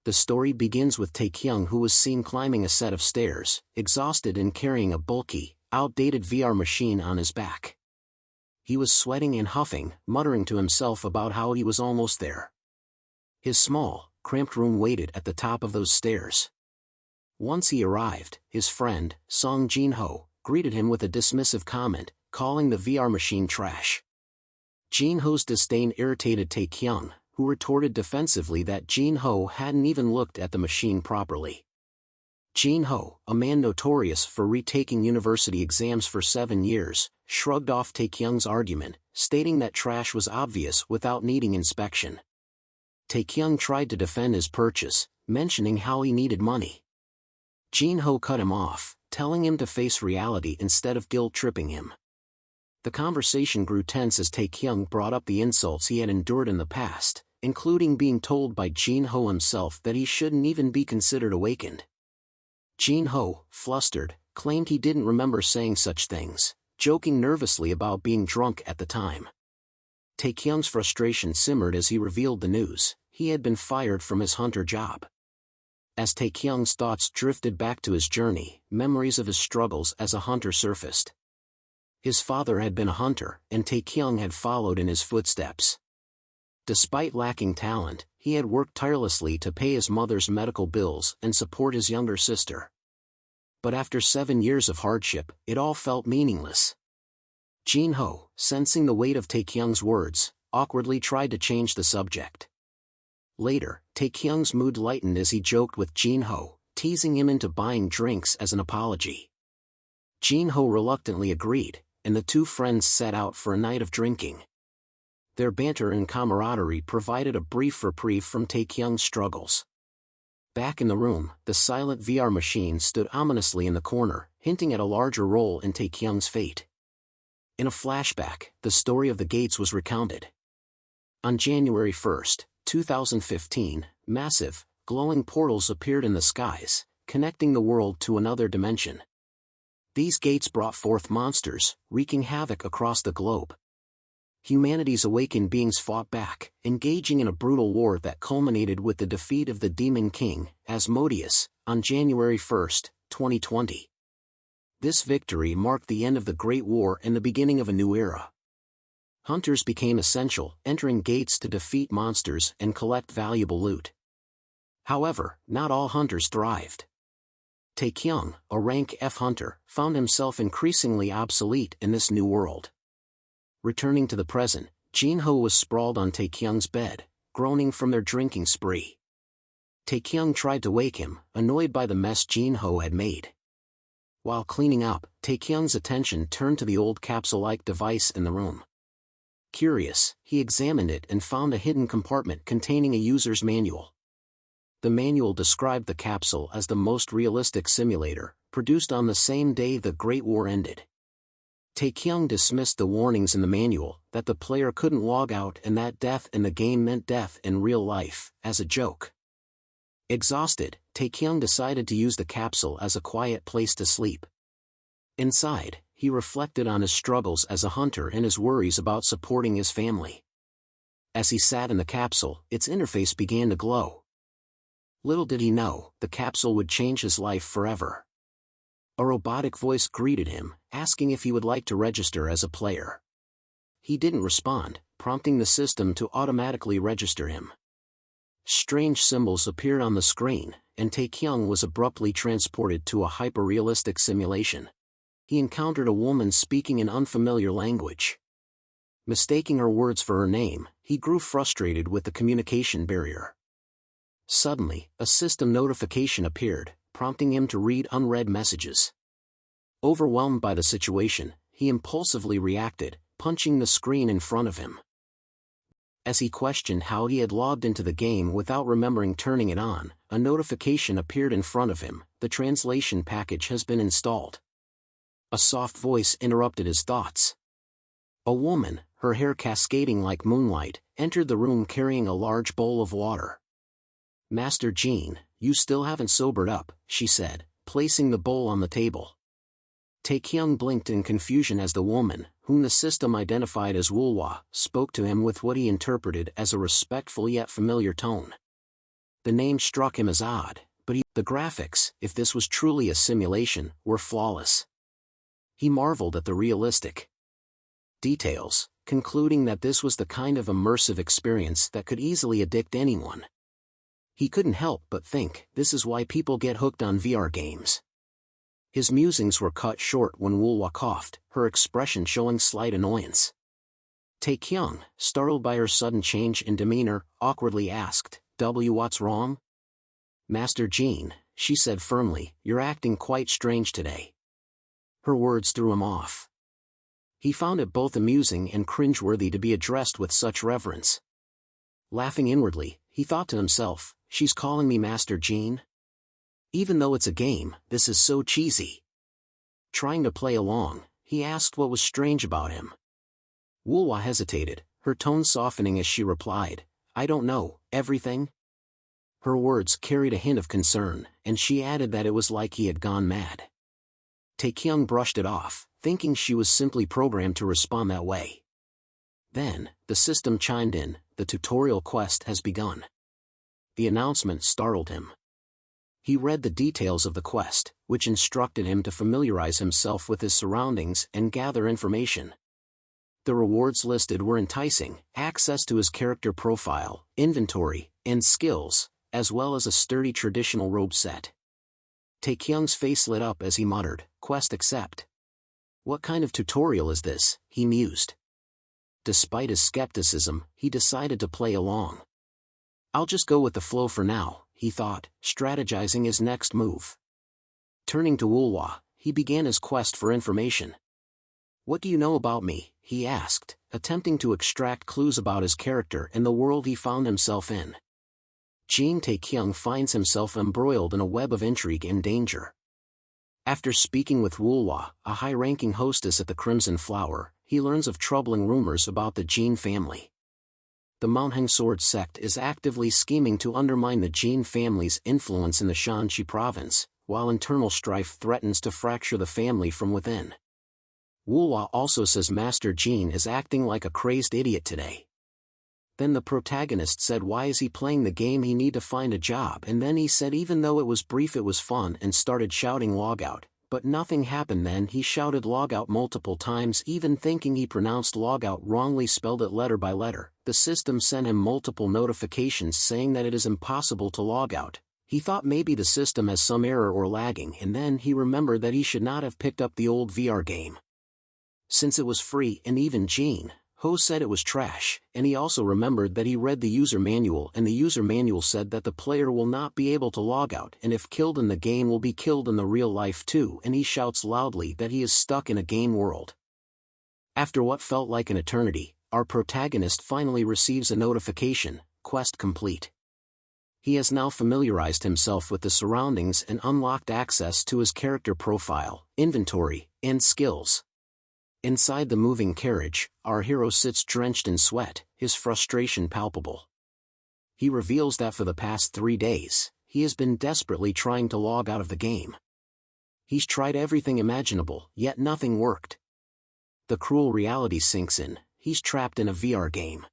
The story begins with Taekyung, who was seen climbing a set of stairs, exhausted and carrying a bulky, outdated VR machine on his back. He was sweating and huffing, muttering to himself about how he was almost there. His small, cramped room waited at the top of those stairs. Once he arrived, his friend, Song Jin-ho, greeted him with a dismissive comment, calling the VR machine trash. Jin-ho's disdain irritated Taekyung, who retorted defensively that Jin-ho hadn't even looked at the machine properly. Jin-ho, a man notorious for retaking university exams for 7 years, shrugged off Taekyung's argument, stating that trash was obvious without needing inspection. Taekyung tried to defend his purchase, mentioning how he needed money. Jin-ho cut him off, telling him to face reality instead of guilt-tripping him. The conversation grew tense as Taekyung brought up the insults he had endured in the past, including being told by Jin-ho himself that he shouldn't even be considered awakened. Jin-ho, flustered, claimed he didn't remember saying such things, joking nervously about being drunk at the time. Taekyung's frustration simmered as he revealed the news: he had been fired from his hunter job. As Taekyung's thoughts drifted back to his journey, memories of his struggles as a hunter surfaced. His father had been a hunter, and Taekyung had followed in his footsteps. Despite lacking talent, he had worked tirelessly to pay his mother's medical bills and support his younger sister. But after 7 years of hardship, it all felt meaningless. Jin-ho, sensing the weight of Taekyung's words, awkwardly tried to change the subject. Later, Taekyung's mood lightened as he joked with Jin-ho, teasing him into buying drinks as an apology. Jin-ho reluctantly agreed, and the two friends set out for a night of drinking. Their banter and camaraderie provided a brief reprieve from Taekyung's struggles. Back in the room, the silent VR machine stood ominously in the corner, hinting at a larger role in Taekyung's fate. In a flashback, the story of the gates was recounted. On January 1, 2015, massive, glowing portals appeared in the skies, connecting the world to another dimension. These gates brought forth monsters, wreaking havoc across the globe. Humanity's awakened beings fought back, engaging in a brutal war that culminated with the defeat of the Demon King, Asmodeus, on January 1, 2020. This victory marked the end of the Great War and the beginning of a new era. Hunters became essential, entering gates to defeat monsters and collect valuable loot. However, not all hunters thrived. Taekyung, a rank F hunter, found himself increasingly obsolete in this new world. Returning to the present, Jin-ho was sprawled on Taekyung's bed, groaning from their drinking spree. Taekyung tried to wake him, annoyed by the mess Jin-ho had made. While cleaning up, Taekyung's attention turned to the old capsule-like device in the room. Curious, he examined it and found a hidden compartment containing a user's manual. The manual described the capsule as the most realistic simulator, produced on the same day the Great War ended. Taekyung dismissed the warnings in the manual, that the player couldn't log out and that death in the game meant death in real life, as a joke. Exhausted, Taekyung decided to use the capsule as a quiet place to sleep. Inside, he reflected on his struggles as a hunter and his worries about supporting his family. As he sat in the capsule, its interface began to glow. Little did he know, the capsule would change his life forever. A robotic voice greeted him, asking if he would like to register as a player. He didn't respond, prompting the system to automatically register him. Strange symbols appeared on the screen, and Taekyung was abruptly transported to a hyper-realistic simulation. He encountered a woman speaking an unfamiliar language. Mistaking her words for her name, he grew frustrated with the communication barrier. Suddenly, a system notification appeared, prompting him to read unread messages. Overwhelmed by the situation, he impulsively reacted, punching the screen in front of him. As he questioned how he had logged into the game without remembering turning it on, a notification appeared in front of him: the translation package has been installed. A soft voice interrupted his thoughts. A woman, her hair cascading like moonlight, entered the room carrying a large bowl of water. "Master Jean, you still haven't sobered up," she said, placing the bowl on the table. Taekyung blinked in confusion as the woman, whom the system identified as Wulwa, spoke to him with what he interpreted as a respectful yet familiar tone. The name struck him as odd, but the graphics, if this was truly a simulation, were flawless. He marveled at the realistic details, concluding that this was the kind of immersive experience that could easily addict anyone. He couldn't help but think, this is why people get hooked on VR games. His musings were cut short when Woolwa coughed, her expression showing slight annoyance. Taekyung, startled by her sudden change in demeanor, awkwardly asked, "What's wrong?" "Master Jean," she said firmly, "you're acting quite strange today." Her words threw him off. He found it both amusing and cringeworthy to be addressed with such reverence. Laughing inwardly, he thought to himself, she's calling me Master Jean? Even though it's a game, this is so cheesy. Trying to play along, he asked what was strange about him. Woolwa hesitated, her tone softening as she replied, "I don't know, everything?" Her words carried a hint of concern, and she added that it was like he had gone mad. Taekyung brushed it off, thinking she was simply programmed to respond that way. Then, the system chimed in, "The tutorial quest has begun." The announcement startled him. He read the details of the quest, which instructed him to familiarize himself with his surroundings and gather information. The rewards listed were enticing: access to his character profile, inventory, and skills, as well as a sturdy traditional robe set. Taekyung's face lit up as he muttered, "Quest accept." What kind of tutorial is this? He mused. Despite his skepticism, he decided to play along. I'll just go with the flow for now, he thought, strategizing his next move. Turning to Woolwa, he began his quest for information. "What do you know about me?" he asked, attempting to extract clues about his character and the world he found himself in. Jean Taekyung finds himself embroiled in a web of intrigue and danger. After speaking with Woolwa, a high-ranking hostess at the Crimson Flower, he learns of troubling rumors about the Jean family. The Manhua sword sect is actively scheming to undermine the Jean family's influence in the Shanxi province, while internal strife threatens to fracture the family from within. Woolwa also says Master Jean is acting like a crazed idiot today. Then the protagonist said, "Why is he playing the game? He need to find a job." And then he said even though it was brief it was fun, and started shouting logout, but nothing happened. Then he shouted logout multiple times, even thinking he pronounced logout wrongly, spelled it letter by letter. The system sent him multiple notifications saying that it is impossible to log out. He thought maybe the system has some error or lagging, and then he remembered that he should not have picked up the old VR game, since it was free, and even Jean Ho said it was trash, and he also remembered that he read the user manual, and the user manual said that the player will not be able to log out, and if killed in the game will be killed in the real life too, and he shouts loudly that he is stuck in a game world. After what felt like an eternity, our protagonist finally receives a notification: quest complete. He has now familiarized himself with the surroundings and unlocked access to his character profile, inventory, and skills. Inside the moving carriage, our hero sits drenched in sweat, his frustration palpable. He reveals that for the past 3 days, he has been desperately trying to log out of the game. He's tried everything imaginable, yet nothing worked. The cruel reality sinks in: he's trapped in a VR game.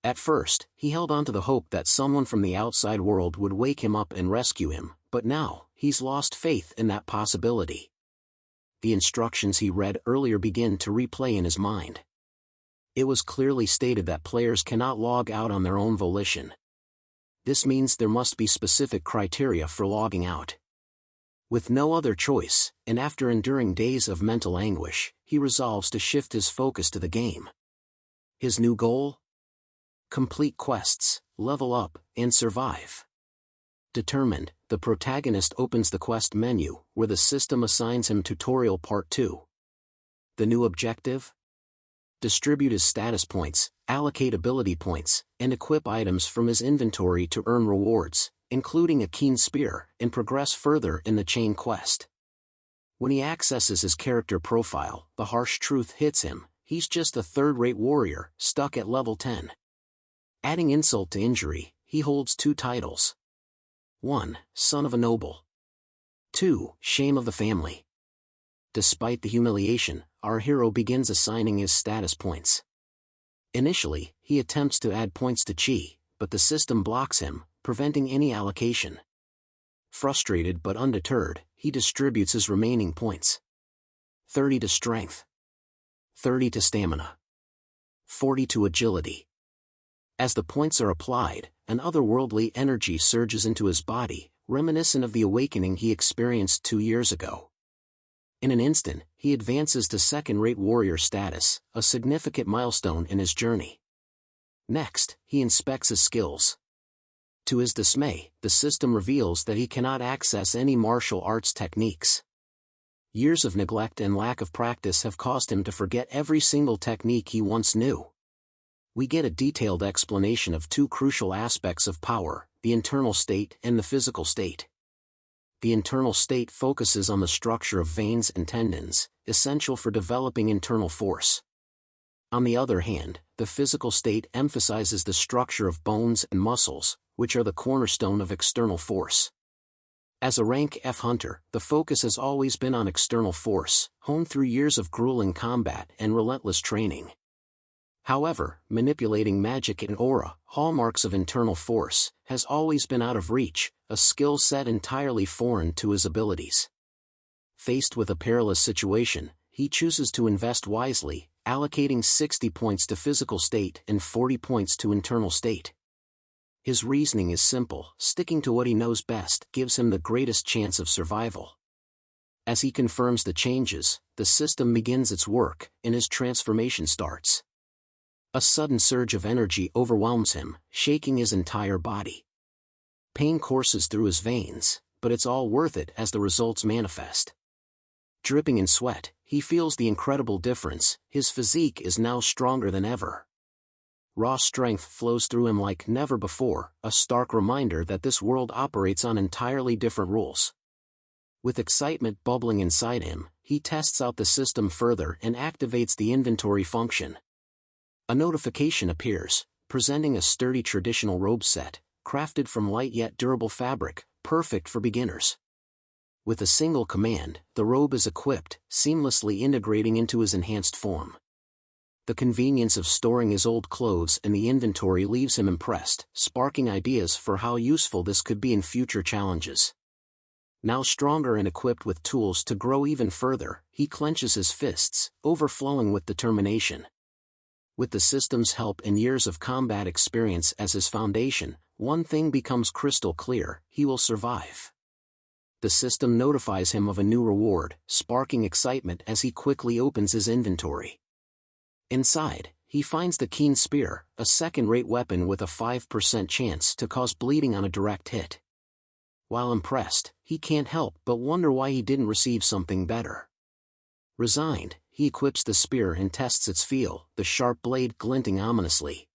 At first, he held on to the hope that someone from the outside world would wake him up and rescue him, but now, he's lost faith in that possibility. The instructions he read earlier begin to replay in his mind. It was clearly stated that players cannot log out on their own volition. This means there must be specific criteria for logging out. With no other choice, and after enduring days of mental anguish, he resolves to shift his focus to the game. His new goal? Complete quests, level up, and survive. Determined, the protagonist opens the quest menu, where the system assigns him Tutorial Part 2. The new objective? Distribute his status points, allocate ability points, and equip items from his inventory to earn rewards, including a keen spear, and progress further in the chain quest. When he accesses his character profile, the harsh truth hits him: he's just a third-rate warrior, stuck at level 10. Adding insult to injury, he holds 2 titles. 1. Son of a noble. 2. Shame of the family. Despite the humiliation, our hero begins assigning his status points. Initially, he attempts to add points to chi, but the system blocks him, preventing any allocation. Frustrated but undeterred, he distributes his remaining points. 30 to strength, 30 to stamina, 40 to agility. As the points are applied, an otherworldly energy surges into his body, reminiscent of the awakening he experienced 2 years ago. In an instant, he advances to second-rate warrior status, a significant milestone in his journey. Next, he inspects his skills. To his dismay, the system reveals that he cannot access any martial arts techniques. Years of neglect and lack of practice have caused him to forget every single technique he once knew. We get a detailed explanation of two crucial aspects of power, the internal state and the physical state. The internal state focuses on the structure of veins and tendons, essential for developing internal force. On the other hand, the physical state emphasizes the structure of bones and muscles, which are the cornerstone of external force. As a rank F hunter, the focus has always been on external force, honed through years of grueling combat and relentless training. However, manipulating magic and aura, hallmarks of internal force, has always been out of reach, a skill set entirely foreign to his abilities. Faced with a perilous situation, he chooses to invest wisely, allocating 60 points to physical state and 40 points to internal state. His reasoning is simple: sticking to what he knows best gives him the greatest chance of survival. As he confirms the changes, the system begins its work, and his transformation starts. A sudden surge of energy overwhelms him, shaking his entire body. Pain courses through his veins, but it's all worth it as the results manifest. Dripping in sweat, he feels the incredible difference. His physique is now stronger than ever. Raw strength flows through him like never before, a stark reminder that this world operates on entirely different rules. With excitement bubbling inside him, he tests out the system further and activates the inventory function. A notification appears, presenting a sturdy traditional robe set, crafted from light yet durable fabric, perfect for beginners. With a single command, the robe is equipped, seamlessly integrating into his enhanced form. The convenience of storing his old clothes in the inventory leaves him impressed, sparking ideas for how useful this could be in future challenges. Now stronger and equipped with tools to grow even further, he clenches his fists, overflowing with determination. With the system's help and years of combat experience as his foundation, one thing becomes crystal clear: he will survive. The system notifies him of a new reward, sparking excitement as he quickly opens his inventory. Inside, he finds the keen spear, a second-rate weapon with a 5% chance to cause bleeding on a direct hit. While impressed, he can't help but wonder why he didn't receive something better. Resigned, he equips the spear and tests its feel, the sharp blade glinting ominously.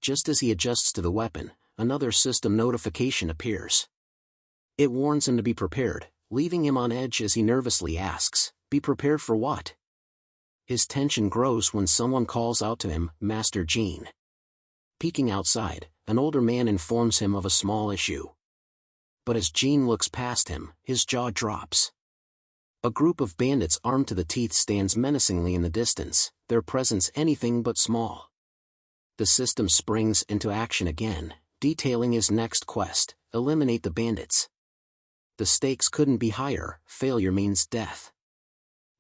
Just as he adjusts to the weapon, another system notification appears. It warns him to be prepared, leaving him on edge as he nervously asks, "Be prepared for what?" His tension grows when someone calls out to him, "Master Jean." Peeking outside, an older man informs him of a small issue. But as Jean looks past him, his jaw drops. A group of bandits armed to the teeth stands menacingly in the distance, their presence anything but small. The system springs into action again, detailing his next quest: eliminate the bandits. The stakes couldn't be higher: failure means death.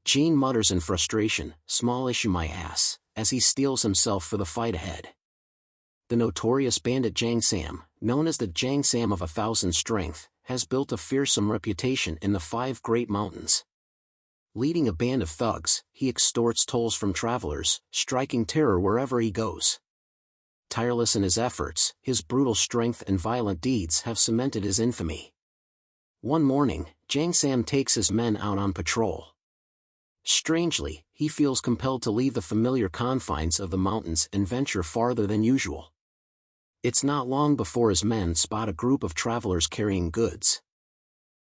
Jean mutters in frustration, "Small issue my ass," as he steels himself for the fight ahead. The notorious bandit Jang Sam, known as the Jang Sam of 1,000 strength, has built a fearsome reputation in the 5 Great Mountains. Leading a band of thugs, he extorts tolls from travelers, striking terror wherever he goes. Tireless in his efforts, his brutal strength and violent deeds have cemented his infamy. One morning, Jang Sam takes his men out on patrol. Strangely, he feels compelled to leave the familiar confines of the mountains and venture farther than usual. It's not long before his men spot a group of travelers carrying goods.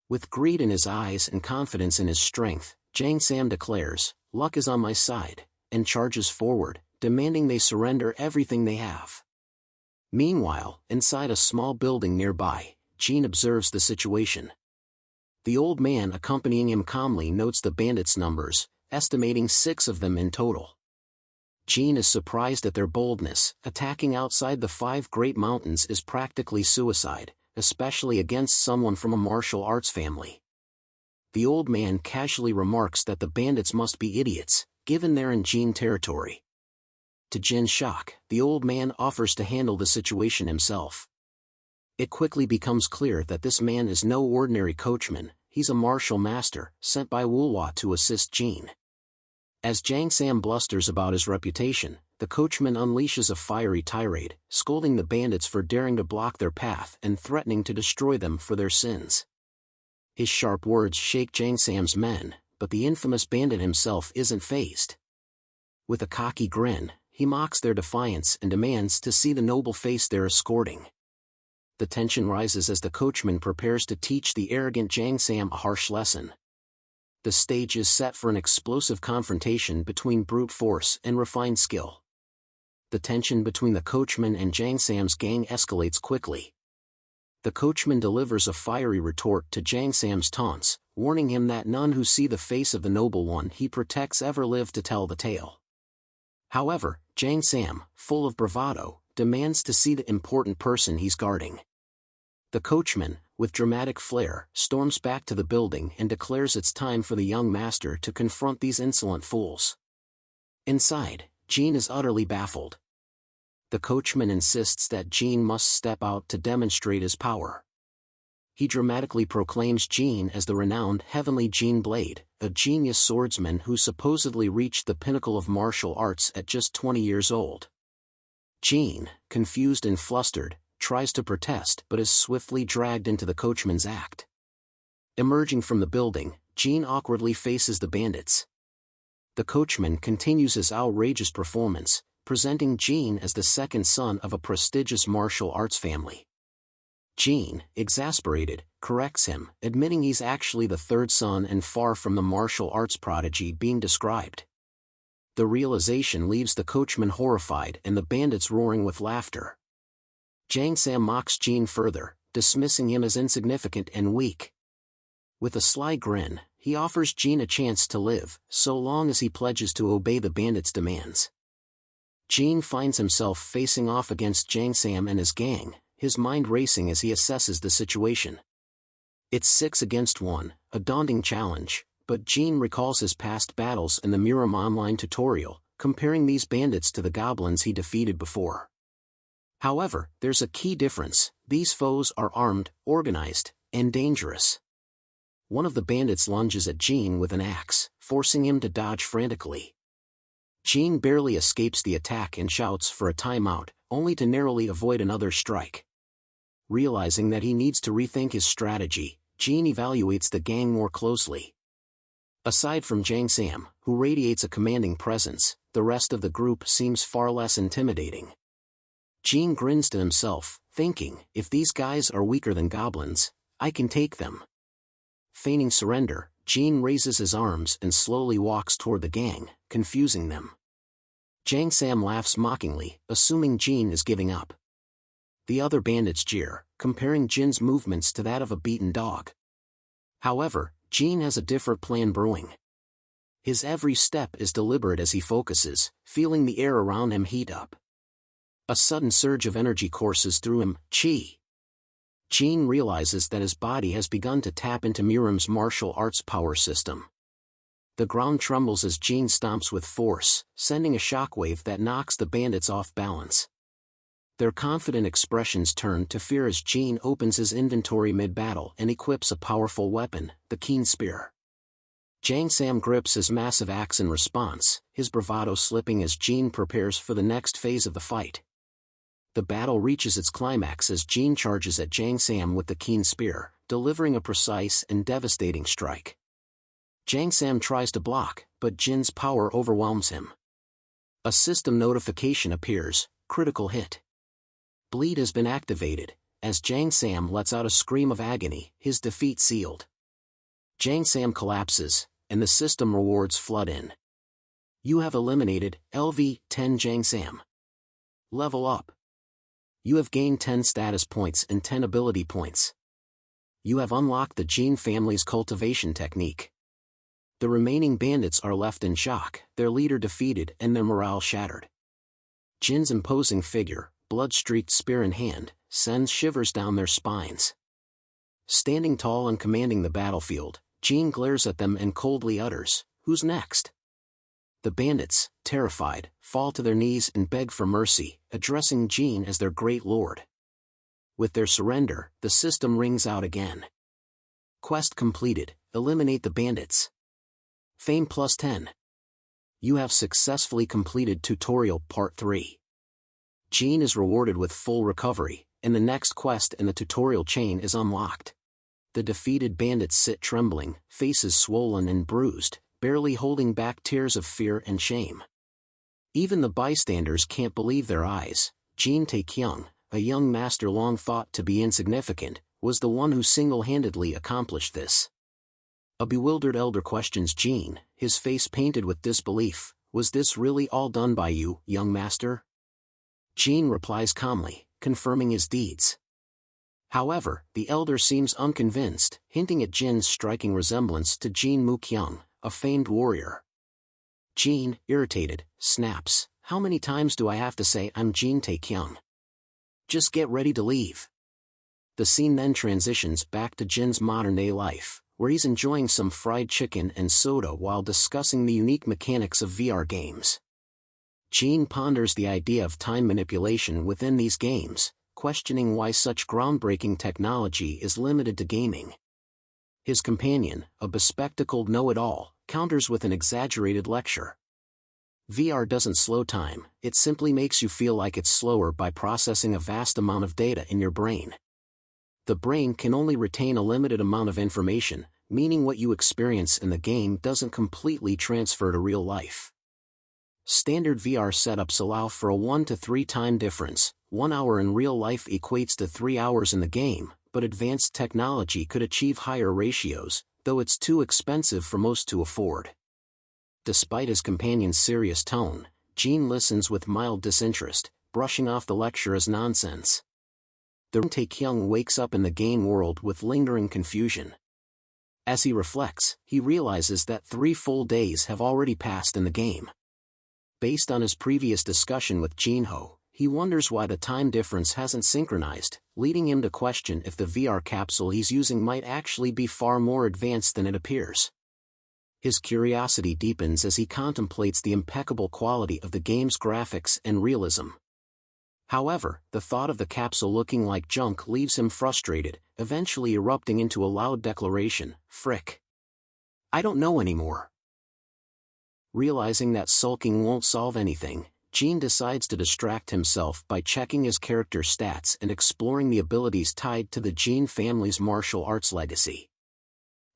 With greed in his eyes and confidence in his strength, Jang Sam declares, "Luck is on my side," and charges forward, demanding they surrender everything they have. Meanwhile, inside a small building nearby, Jean observes the situation. The old man accompanying him calmly notes the bandits' numbers, estimating 6 of them in total. Jin is surprised at their boldness. Attacking outside the 5 Great Mountains is practically suicide, especially against someone from a martial arts family. The old man casually remarks that the bandits must be idiots, given they're in Jin territory. To Jin's shock, the old man offers to handle the situation himself. It quickly becomes clear that this man is no ordinary coachman, he's a martial master, sent by Wulwa to assist Jin. As Jang Sam blusters about his reputation, the coachman unleashes a fiery tirade, scolding the bandits for daring to block their path and threatening to destroy them for their sins. His sharp words shake Jang Sam's men, but the infamous bandit himself isn't fazed. With a cocky grin, he mocks their defiance and demands to see the noble face they're escorting. The tension rises as the coachman prepares to teach the arrogant Jang Sam a harsh lesson. The stage is set for an explosive confrontation between brute force and refined skill. The tension between the coachman and Jang Sam's gang escalates quickly. The coachman delivers a fiery retort to Jang Sam's taunts, warning him that none who see the face of the noble one he protects ever live to tell the tale. However, Jang Sam, full of bravado, demands to see the important person he's guarding. The coachman, with dramatic flair, storms back to the building and declares it's time for the young master to confront these insolent fools. Inside, Jin is utterly baffled. The coachman insists that Jin must step out to demonstrate his power. He dramatically proclaims Jin as the renowned Heavenly Jin Blade, a genius swordsman who supposedly reached the pinnacle of martial arts at just 20 years old. Jin, confused and flustered, tries to protest but is swiftly dragged into the coachman's act. Emerging from the building, Jin awkwardly faces the bandits. The coachman continues his outrageous performance, presenting Jin as the second son of a prestigious martial arts family. Jin, exasperated, corrects him, admitting he's actually the third son and far from the martial arts prodigy being described. The realization leaves the coachman horrified and the bandits roaring with laughter. Jang Sam mocks Jin further, dismissing him as insignificant and weak. With a sly grin, he offers Jin a chance to live, so long as he pledges to obey the bandits' demands. Jin finds himself facing off against Jang Sam and his gang, his mind racing as he assesses the situation. It's 6 against 1, a daunting challenge, but Jin recalls his past battles in the Miram online tutorial, comparing these bandits to the goblins he defeated before. However, there's a key difference: these foes are armed, organized, and dangerous. One of the bandits lunges at Jin with an axe, forcing him to dodge frantically. Jin barely escapes the attack and shouts for a timeout, only to narrowly avoid another strike. Realizing that he needs to rethink his strategy, Jin evaluates the gang more closely. Aside from Jang Sam, who radiates a commanding presence, the rest of the group seems far less intimidating. Jin grins to himself, thinking, if these guys are weaker than goblins, I can take them. Feigning surrender, Jin raises his arms and slowly walks toward the gang, confusing them. Jang Sam laughs mockingly, assuming Jin is giving up. The other bandits jeer, comparing Jin's movements to that of a beaten dog. However, Jin has a different plan brewing. His every step is deliberate as he focuses, feeling the air around him heat up. A sudden surge of energy courses through him, chi. Jin realizes that his body has begun to tap into Miram's martial arts power system. The ground trembles as Jin stomps with force, sending a shockwave that knocks the bandits off balance. Their confident expressions turn to fear as Jin opens his inventory mid-battle and equips a powerful weapon, the keen spear. Jang Sam grips his massive axe in response, his bravado slipping as Jin prepares for the next phase of the fight. The battle reaches its climax as Jin charges at Jang Sam with the keen spear, delivering a precise and devastating strike. Jang Sam tries to block, but Jin's power overwhelms him. A system notification appears, critical hit. Bleed has been activated, as Jang Sam lets out a scream of agony, his defeat sealed. Jang Sam collapses, and the system rewards flood in. You have eliminated LV-10 Jang Sam. Level up. You have gained 10 status points and 10 ability points. You have unlocked the Jin family's cultivation technique. The remaining bandits are left in shock, their leader defeated and their morale shattered. Jin's imposing figure, blood-streaked spear in hand, sends shivers down their spines. Standing tall and commanding the battlefield, Jin glares at them and coldly utters, "Who's next?" The bandits, terrified, fall to their knees and beg for mercy, addressing Jin as their great lord. With their surrender, the system rings out again. Quest completed, eliminate the bandits. Fame plus 10. You have successfully completed tutorial part 3. Jin is rewarded with full recovery, and the next quest in the tutorial chain is unlocked. The defeated bandits sit trembling, faces swollen and bruised, barely holding back tears of fear and shame. Even the bystanders can't believe their eyes. Jin Taekyung, a young master long thought to be insignificant, was the one who single-handedly accomplished this. A bewildered elder questions Jin, his face painted with disbelief, "Was this really all done by you, young master?" Jin replies calmly, confirming his deeds. However, the elder seems unconvinced, hinting at Jin's striking resemblance to Jin Mukyung, a famed warrior. Jin, irritated, snaps, "How many times do I have to say I'm Jin Taekyung? Just get ready to leave." The scene then transitions back to Jin's modern-day life, where he's enjoying some fried chicken and soda while discussing the unique mechanics of VR games. Jin ponders the idea of time manipulation within these games, questioning why such groundbreaking technology is limited to gaming. His companion, a bespectacled know-it-all, counters with an exaggerated lecture. VR doesn't slow time, it simply makes you feel like it's slower by processing a vast amount of data in your brain. The brain can only retain a limited amount of information, meaning what you experience in the game doesn't completely transfer to real life. Standard VR setups allow for a 1 to 3 time difference. 1 hour in real life equates to 3 hours in the game, but advanced technology could achieve higher ratios, though it's too expensive for most to afford. Despite his companion's serious tone, Jin listens with mild disinterest, brushing off the lecture as nonsense. The Taekyung wakes up in the game world with lingering confusion. As he reflects, he realizes that 3 full days have already passed in the game. Based on his previous discussion with Jinho, he wonders why the time difference hasn't synchronized, leading him to question if the VR capsule he's using might actually be far more advanced than it appears. His curiosity deepens as he contemplates the impeccable quality of the game's graphics and realism. However, the thought of the capsule looking like junk leaves him frustrated, eventually erupting into a loud declaration, "Frick! I don't know anymore." Realizing that sulking won't solve anything, Jin decides to distract himself by checking his character's stats and exploring the abilities tied to the Jin family's martial arts legacy.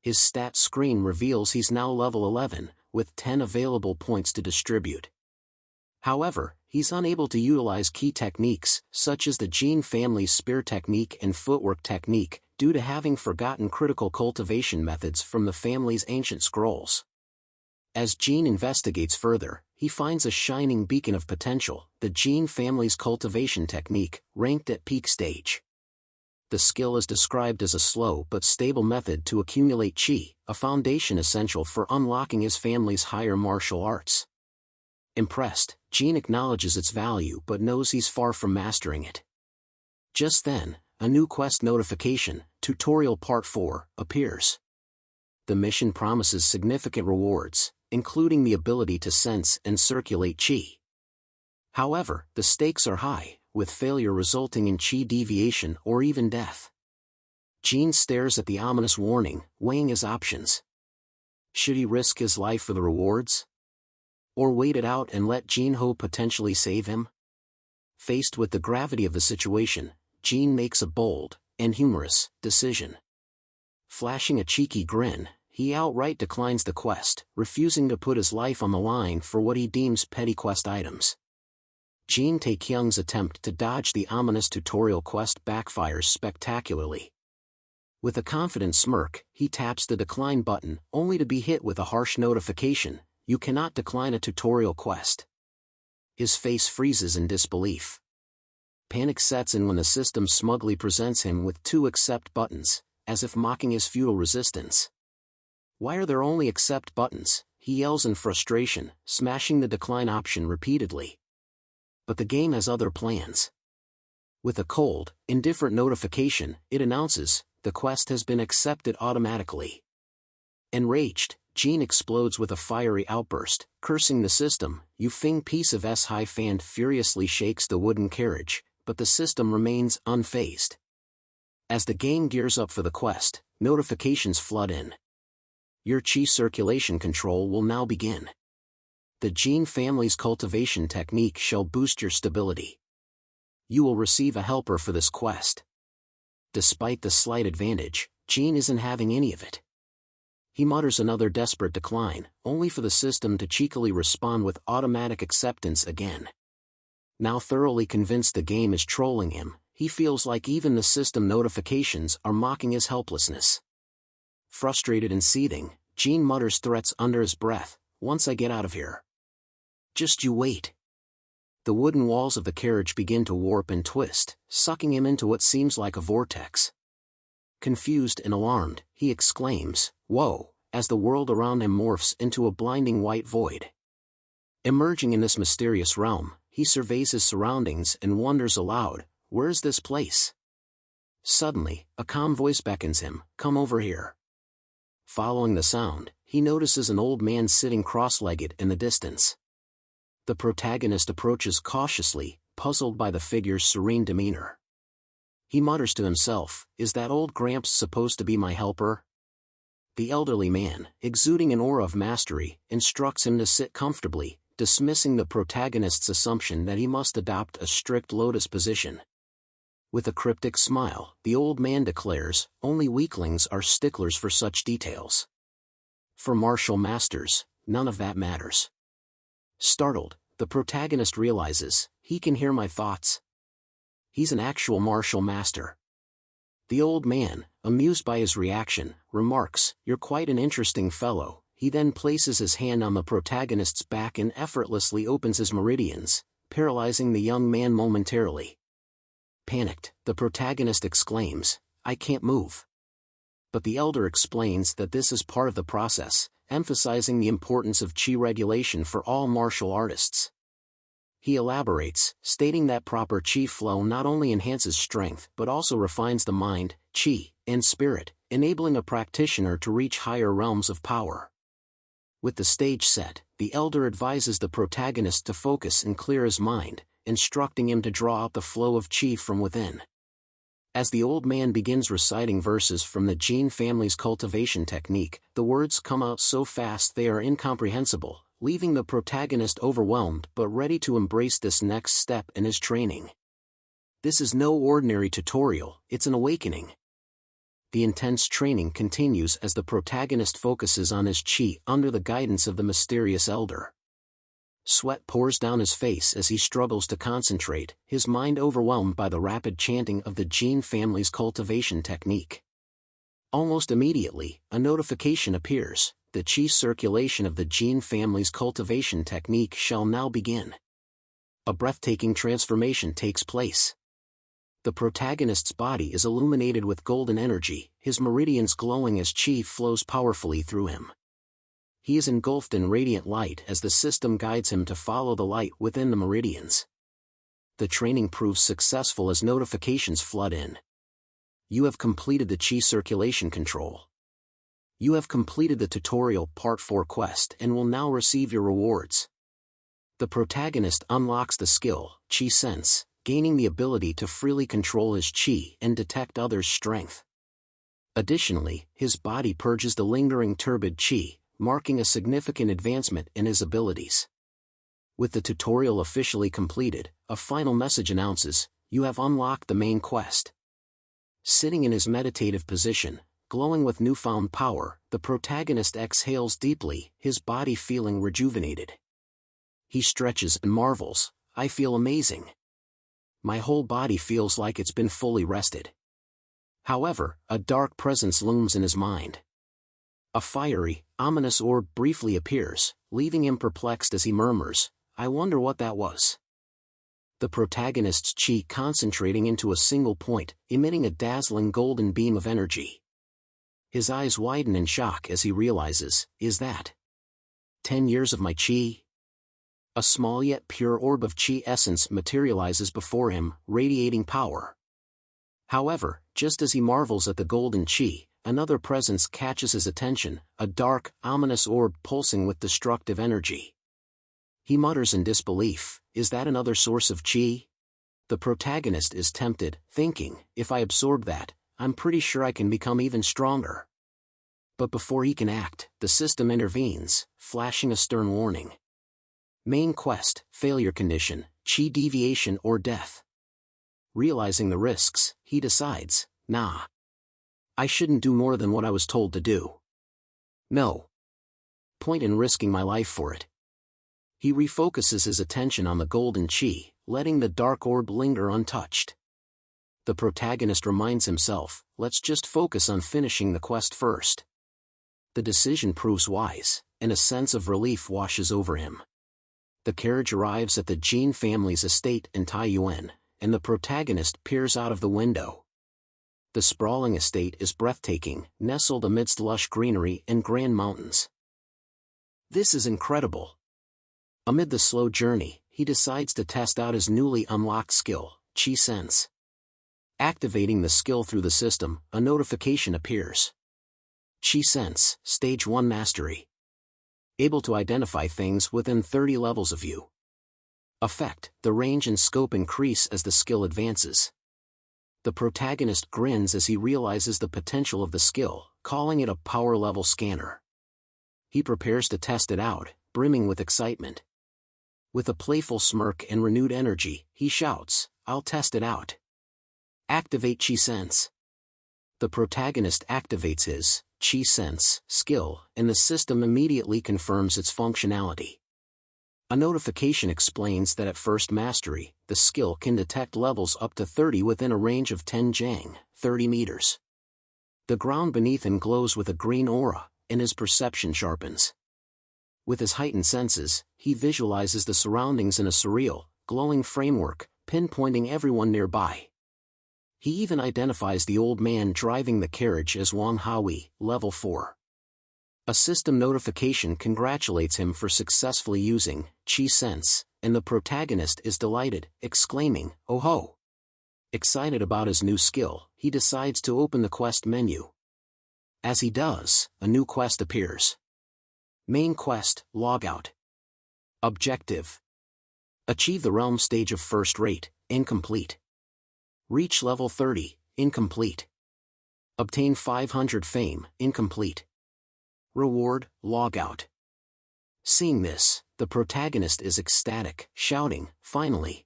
His stat screen reveals he's now level 11, with 10 available points to distribute. However, he's unable to utilize key techniques, such as the Jin family's spear technique and footwork technique, due to having forgotten critical cultivation methods from the family's ancient scrolls. As Jin investigates further, he finds a shining beacon of potential, the Jin family's cultivation technique, ranked at peak stage. The skill is described as a slow but stable method to accumulate chi, a foundation essential for unlocking his family's higher martial arts. Impressed, Jin acknowledges its value but knows he's far from mastering it. Just then, a new quest notification, Tutorial Part 4, appears. The mission promises significant rewards, including the ability to sense and circulate chi. However, the stakes are high, with failure resulting in chi deviation or even death. Jin stares at the ominous warning, weighing his options. Should he risk his life for the rewards? Or wait it out and let Jinho potentially save him? Faced with the gravity of the situation, Jin makes a bold, and humorous, decision. Flashing a cheeky grin, he outright declines the quest, refusing to put his life on the line for what he deems petty quest items. Jin Taekyung's attempt to dodge the ominous tutorial quest backfires spectacularly. With a confident smirk, he taps the decline button, only to be hit with a harsh notification, "You cannot decline a tutorial quest." His face freezes in disbelief. Panic sets in when the system smugly presents him with 2 accept buttons, as if mocking his futile resistance. Why are there only accept buttons? He yells in frustration, smashing the decline option repeatedly. But the game has other plans. With a cold, indifferent notification, it announces, the quest has been accepted automatically. Enraged, Jean explodes with a fiery outburst, cursing the system. Yu Fing piece of S-high fan furiously shakes the wooden carriage, but the system remains unfazed. As the game gears up for the quest, notifications flood in. Your chi circulation control will now begin. The Jean family's cultivation technique shall boost your stability. You will receive a helper for this quest. Despite the slight advantage, Jean isn't having any of it. He mutters another desperate decline, only for the system to cheekily respond with automatic acceptance again. Now thoroughly convinced the game is trolling him, he feels like even the system notifications are mocking his helplessness. Frustrated and seething, Jean mutters threats under his breath, once I get out of here. Just you wait. The wooden walls of the carriage begin to warp and twist, sucking him into what seems like a vortex. Confused and alarmed, he exclaims, "Whoa," as the world around him morphs into a blinding white void. Emerging in this mysterious realm, he surveys his surroundings and wonders aloud, where's this place? Suddenly, a calm voice beckons him, come over here. Following the sound, he notices an old man sitting cross-legged in the distance. The protagonist approaches cautiously, puzzled by the figure's serene demeanor. He mutters to himself, is that old Gramps supposed to be my helper? The elderly man, exuding an aura of mastery, instructs him to sit comfortably, dismissing the protagonist's assumption that he must adopt a strict lotus position. With a cryptic smile, the old man declares, only weaklings are sticklers for such details. For martial masters, none of that matters. Startled, the protagonist realizes, he can hear my thoughts. He's an actual martial master. The old man, amused by his reaction, remarks, you're quite an interesting fellow. He then places his hand on the protagonist's back and effortlessly opens his meridians, paralyzing the young man momentarily. Panicked, the protagonist exclaims, I can't move. But the elder explains that this is part of the process, emphasizing the importance of chi regulation for all martial artists. He elaborates, stating that proper chi flow not only enhances strength but also refines the mind, chi, and spirit, enabling a practitioner to reach higher realms of power. With the stage set, the elder advises the protagonist to focus and clear his mind, instructing him to draw out the flow of chi from within. As the old man begins reciting verses from the Jean family's cultivation technique, the words come out so fast they are incomprehensible, leaving the protagonist overwhelmed but ready to embrace this next step in his training. This is no ordinary tutorial, it's an awakening. The intense training continues as the protagonist focuses on his chi under the guidance of the mysterious elder. Sweat pours down his face as he struggles to concentrate, his mind overwhelmed by the rapid chanting of the Jean family's cultivation technique. Almost immediately, a notification appears. The chi circulation of the Jean family's cultivation technique shall now begin. A breathtaking transformation takes place. The protagonist's body is illuminated with golden energy, his meridians glowing as chi flows powerfully through him. He is engulfed in radiant light as the system guides him to follow the light within the meridians. The training proves successful as notifications flood in. You have completed the chi circulation control. You have completed the tutorial Part 4 quest and will now receive your rewards. The protagonist unlocks the skill, Chi Sense, gaining the ability to freely control his chi and detect others' strength. Additionally, his body purges the lingering turbid chi, marking a significant advancement in his abilities. With the tutorial officially completed, a final message announces, you have unlocked the main quest. Sitting in his meditative position, glowing with newfound power, the protagonist exhales deeply, his body feeling rejuvenated. He stretches and marvels, I feel amazing. My whole body feels like it's been fully rested. However, a dark presence looms in his mind. A fiery, ominous orb briefly appears, leaving him perplexed as he murmurs, I wonder what that was. The protagonist's chi concentrating into a single point, emitting a dazzling golden beam of energy. His eyes widen in shock as he realizes, is that 10 years of my chi? A small yet pure orb of chi essence materializes before him, radiating power. However, just as he marvels at the golden chi, another presence catches his attention, a dark, ominous orb pulsing with destructive energy. He mutters in disbelief, is that another source of chi? The protagonist is tempted, thinking, if I absorb that, I'm pretty sure I can become even stronger. But before he can act, the system intervenes, flashing a stern warning. Main quest, failure condition, chi deviation or death. Realizing the risks, he decides, nah. I shouldn't do more than what I was told to do. No point in risking my life for it. He refocuses his attention on the golden chi, letting the dark orb linger untouched. The protagonist reminds himself, let's just focus on finishing the quest first. The decision proves wise, and a sense of relief washes over him. The carriage arrives at the Jin family's estate in Taiyuan, and the protagonist peers out of the window. The sprawling estate is breathtaking, nestled amidst lush greenery and grand mountains. This is incredible. Amid the slow journey, he decides to test out his newly unlocked skill, Chi Sense. Activating the skill through the system, a notification appears. Chi Sense, Stage 1 Mastery. Able to identify things within 30 levels of you. Effect, the range and scope increase as the skill advances. The protagonist grins as he realizes the potential of the skill, calling it a power level scanner. He prepares to test it out, brimming with excitement. With a playful smirk and renewed energy, he shouts, I'll test it out. Activate Chi Sense. The protagonist activates his Chi Sense skill, and the system immediately confirms its functionality. A notification explains that at first mastery, the skill can detect levels up to 30 within a range of 10 jang, 30 meters. The ground beneath him glows with a green aura, and his perception sharpens. With his heightened senses, he visualizes the surroundings in a surreal, glowing framework, pinpointing everyone nearby. He even identifies the old man driving the carriage as Wang Haoui, level 4. A system notification congratulates him for successfully using Chi Sense, and the protagonist is delighted, exclaiming, "Oh ho!" Excited about his new skill, he decides to open the quest menu. As he does, a new quest appears. Main quest, Logout. Objective: achieve the realm stage of first rate, incomplete. Reach level 30, incomplete. Obtain 500 fame, incomplete. Reward, Logout. Seeing this, the protagonist is ecstatic, shouting, finally!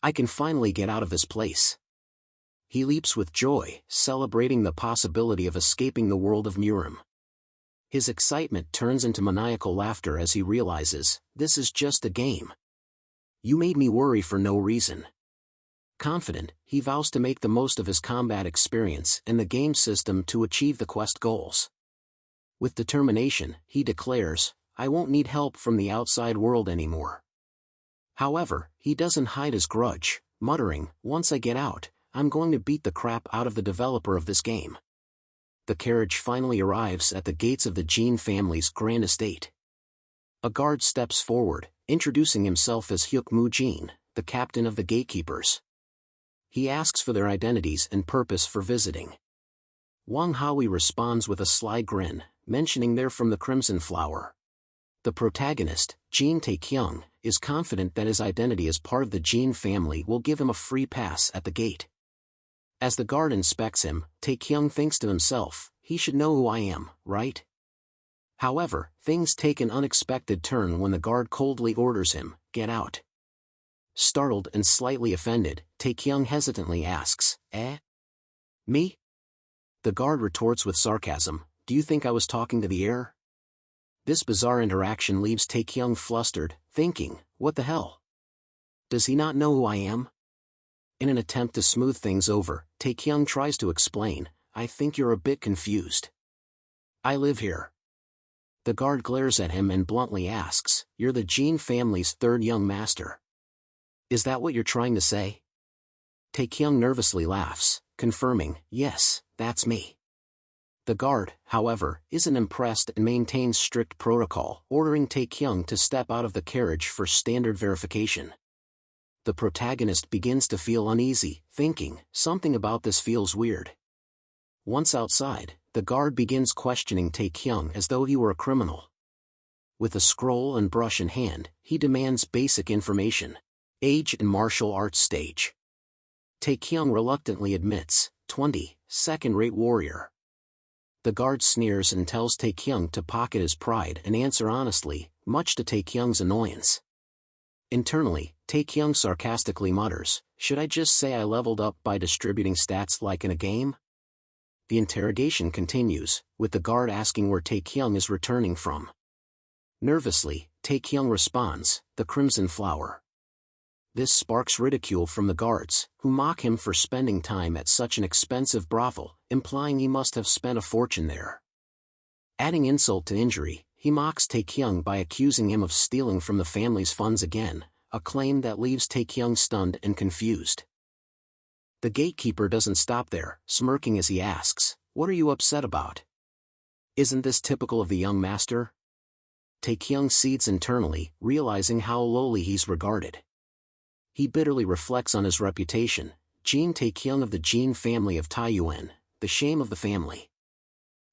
I can finally get out of this place. He leaps with joy, celebrating the possibility of escaping the world of Murim. His excitement turns into maniacal laughter as he realizes, this is just a game. You made me worry for no reason. Confident, he vows to make the most of his combat experience and the game system to achieve the quest goals. With determination, he declares, I won't need help from the outside world anymore. However, he doesn't hide his grudge, muttering, once I get out, I'm going to beat the crap out of the developer of this game. The carriage finally arrives at the gates of the Jin family's grand estate. A guard steps forward, introducing himself as Hyuk Mu Jin, the captain of the gatekeepers. He asks for their identities and purpose for visiting. Wang Haoui responds with a sly grin, mentioning they're from the Crimson Flower. The protagonist, Jin Taekyung, is confident that his identity as part of the Jin family will give him a free pass at the gate. As the guard inspects him, Taekyung thinks to himself, he should know who I am, right? However, things take an unexpected turn when the guard coldly orders him, get out. Startled and slightly offended, Taekyung hesitantly asks, me? The guard retorts with sarcasm, do you think I was talking to the air? This bizarre interaction leaves Taekyung flustered, thinking, what the hell? Does he not know who I am? In an attempt to smooth things over, Taekyung tries to explain, I think you're a bit confused. I live here. The guard glares at him and bluntly asks, you're the Jin family's third young master. Is that what you're trying to say? Taekyung nervously laughs, confirming, yes, that's me. The guard, however, isn't impressed and maintains strict protocol, ordering Taekyung to step out of the carriage for standard verification. The protagonist begins to feel uneasy, thinking, something about this feels weird. Once outside, the guard begins questioning Taekyung as though he were a criminal. With a scroll and brush in hand, he demands basic information. Age and martial arts stage. Taekyung reluctantly admits, 20, second-rate warrior. The guard sneers and tells Taekyung to pocket his pride and answer honestly, much to Taekyung's annoyance. Internally, Taekyung sarcastically mutters, should I just say I leveled up by distributing stats like in a game? The interrogation continues, with the guard asking where Taekyung is returning from. Nervously, Taekyung responds, the Crimson Flower. This sparks ridicule from the guards, who mock him for spending time at such an expensive brothel, implying he must have spent a fortune there. Adding insult to injury, he mocks Taekyung by accusing him of stealing from the family's funds again, a claim that leaves Taekyung stunned and confused. The gatekeeper doesn't stop there, smirking as he asks, what are you upset about? Isn't this typical of the young master? Taekyung seethes internally, realizing how lowly he's regarded. He bitterly reflects on his reputation, Jin Taekyung of the Jin family of Taiyuan, the shame of the family.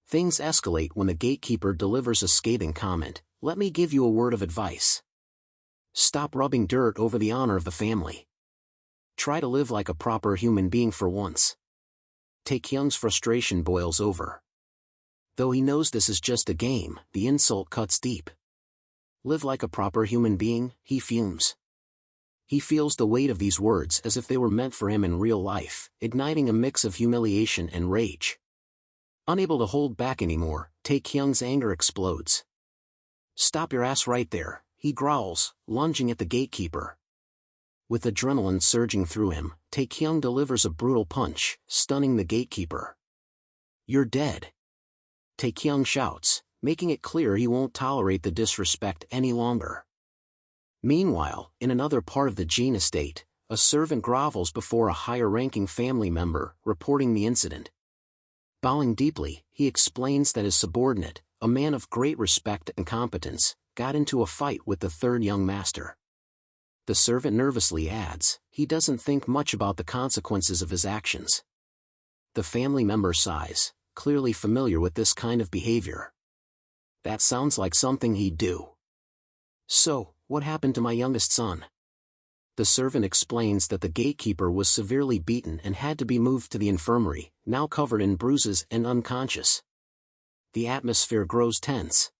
Things escalate when the gatekeeper delivers a scathing comment, let me give you a word of advice. Stop rubbing dirt over the honor of the family. Try to live like a proper human being for once. Taekyung's frustration boils over. Though he knows this is just a game, the insult cuts deep. Live like a proper human being, he fumes. He feels the weight of these words as if they were meant for him in real life, igniting a mix of humiliation and rage. Unable to hold back anymore, Taekyung's anger explodes. Stop your ass right there, he growls, lunging at the gatekeeper. With adrenaline surging through him, Taekyung delivers a brutal punch, stunning the gatekeeper. You're dead. Taekyung shouts, making it clear he won't tolerate the disrespect any longer. Meanwhile, in another part of the Jin estate, a servant grovels before a higher-ranking family member, reporting the incident. Bowing deeply, he explains that his subordinate, a man of great respect and competence, got into a fight with the third young master. The servant nervously adds, he doesn't think much about the consequences of his actions. The family member sighs, clearly familiar with this kind of behavior. That sounds like something he'd do. So, what happened to my youngest son? The servant explains that the gatekeeper was severely beaten and had to be moved to the infirmary, now covered in bruises and unconscious. The atmosphere grows tense.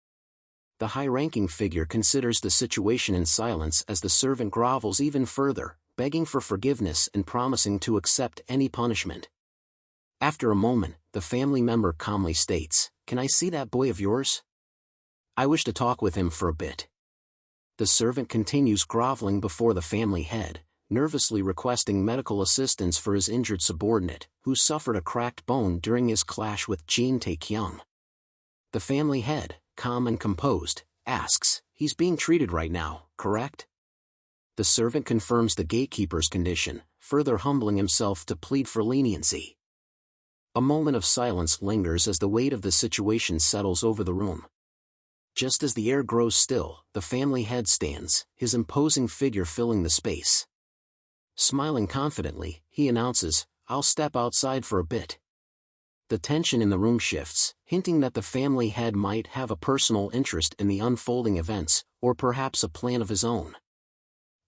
The high-ranking figure considers the situation in silence as the servant grovels even further, begging for forgiveness and promising to accept any punishment. After a moment, the family member calmly states, "Can I see that boy of yours? I wish to talk with him for a bit." The servant continues groveling before the family head, nervously requesting medical assistance for his injured subordinate, who suffered a cracked bone during his clash with Jin Taekyung. The family head, calm and composed, asks, "He's being treated right now, correct?" The servant confirms the gatekeeper's condition, further humbling himself to plead for leniency. A moment of silence lingers as the weight of the situation settles over the room. Just as the air grows still, the family head stands, his imposing figure filling the space. Smiling confidently, he announces, "I'll step outside for a bit." The tension in the room shifts, hinting that the family head might have a personal interest in the unfolding events, or perhaps a plan of his own.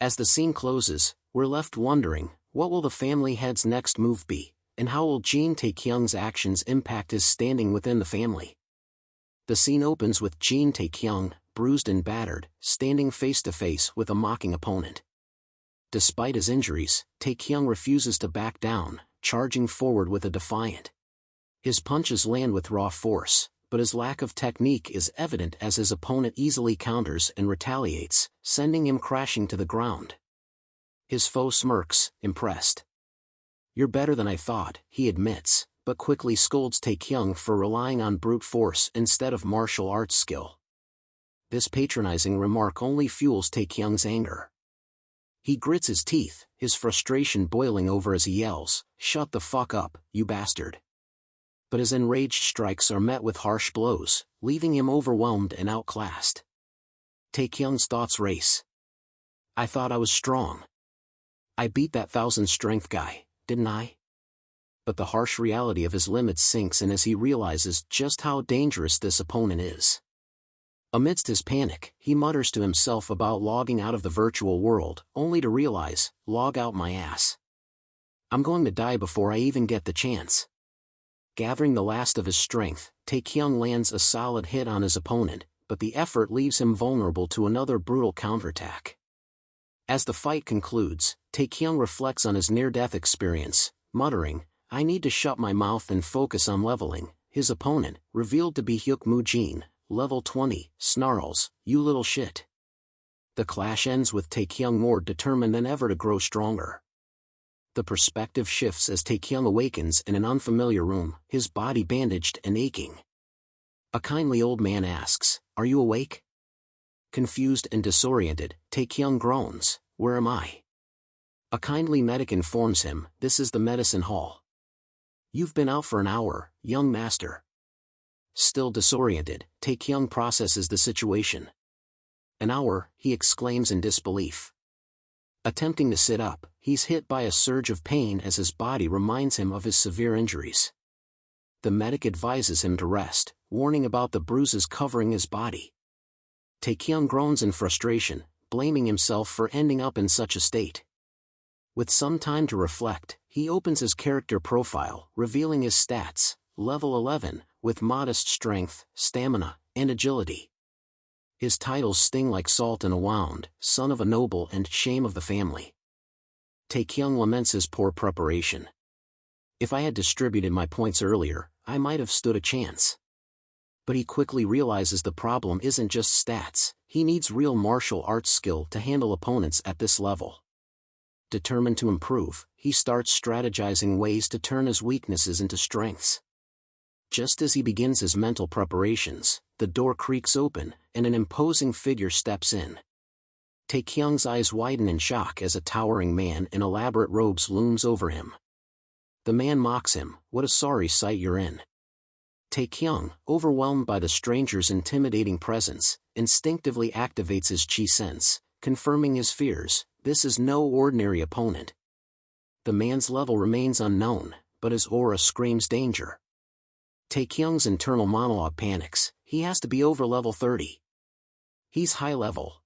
As the scene closes, we're left wondering, what will the family head's next move be, and how will Jin Taekyung's actions impact his standing within the family? The scene opens with Jin Taekyung, bruised and battered, standing face-to-face with a mocking opponent. Despite his injuries, Taekyung refuses to back down, charging forward with a defiant. His punches land with raw force, but his lack of technique is evident as his opponent easily counters and retaliates, sending him crashing to the ground. His foe smirks, impressed. "You're better than I thought," he admits, but quickly scolds Taekyung for relying on brute force instead of martial arts skill. This patronizing remark only fuels Taekyung's anger. He grits his teeth, his frustration boiling over as he yells, "Shut the fuck up, you bastard." But his enraged strikes are met with harsh blows, leaving him overwhelmed and outclassed. Taekyung's thoughts race. I thought I was strong. I beat that 1,000-strength guy, didn't I? But the harsh reality of his limits sinks in as he realizes just how dangerous this opponent is. Amidst his panic, he mutters to himself about logging out of the virtual world, only to realize, log out my ass. I'm going to die before I even get the chance. Gathering the last of his strength, Taekyung lands a solid hit on his opponent, but the effort leaves him vulnerable to another brutal counterattack. As the fight concludes, Taekyung reflects on his near-death experience, muttering, I need to shut my mouth and focus on leveling. His opponent, revealed to be Hyuk Mu-jin, level 20, snarls, you little shit. The clash ends with Taekyung more determined than ever to grow stronger. The perspective shifts as Taekyung awakens in an unfamiliar room, his body bandaged and aching. A kindly old man asks, are you awake? Confused and disoriented, Taekyung groans, where am I? A kindly medic informs him, this is the medicine hall. You've been out for an hour, young master. Still disoriented, Taekyung processes the situation. An hour, he exclaims in disbelief. Attempting to sit up, he's hit by a surge of pain as his body reminds him of his severe injuries. The medic advises him to rest, warning about the bruises covering his body. Taekyung groans in frustration, blaming himself for ending up in such a state. With some time to reflect, he opens his character profile, revealing his stats, level 11, with modest strength, stamina, and agility. His titles sting like salt in a wound, son of a noble and shame of the family. Taekyung laments his poor preparation. If I had distributed my points earlier, I might have stood a chance. But he quickly realizes the problem isn't just stats, he needs real martial arts skill to handle opponents at this level. Determined to improve, he starts strategizing ways to turn his weaknesses into strengths. Just as he begins his mental preparations, the door creaks open, and an imposing figure steps in. Taekyung's eyes widen in shock as a towering man in elaborate robes looms over him. The man mocks him, what a sorry sight you're in. Taekyung, overwhelmed by the stranger's intimidating presence, instinctively activates his chi sense, confirming his fears, this is no ordinary opponent. The man's level remains unknown, but his aura screams danger. Taekyung's internal monologue panics, he has to be over level 30. He's high level.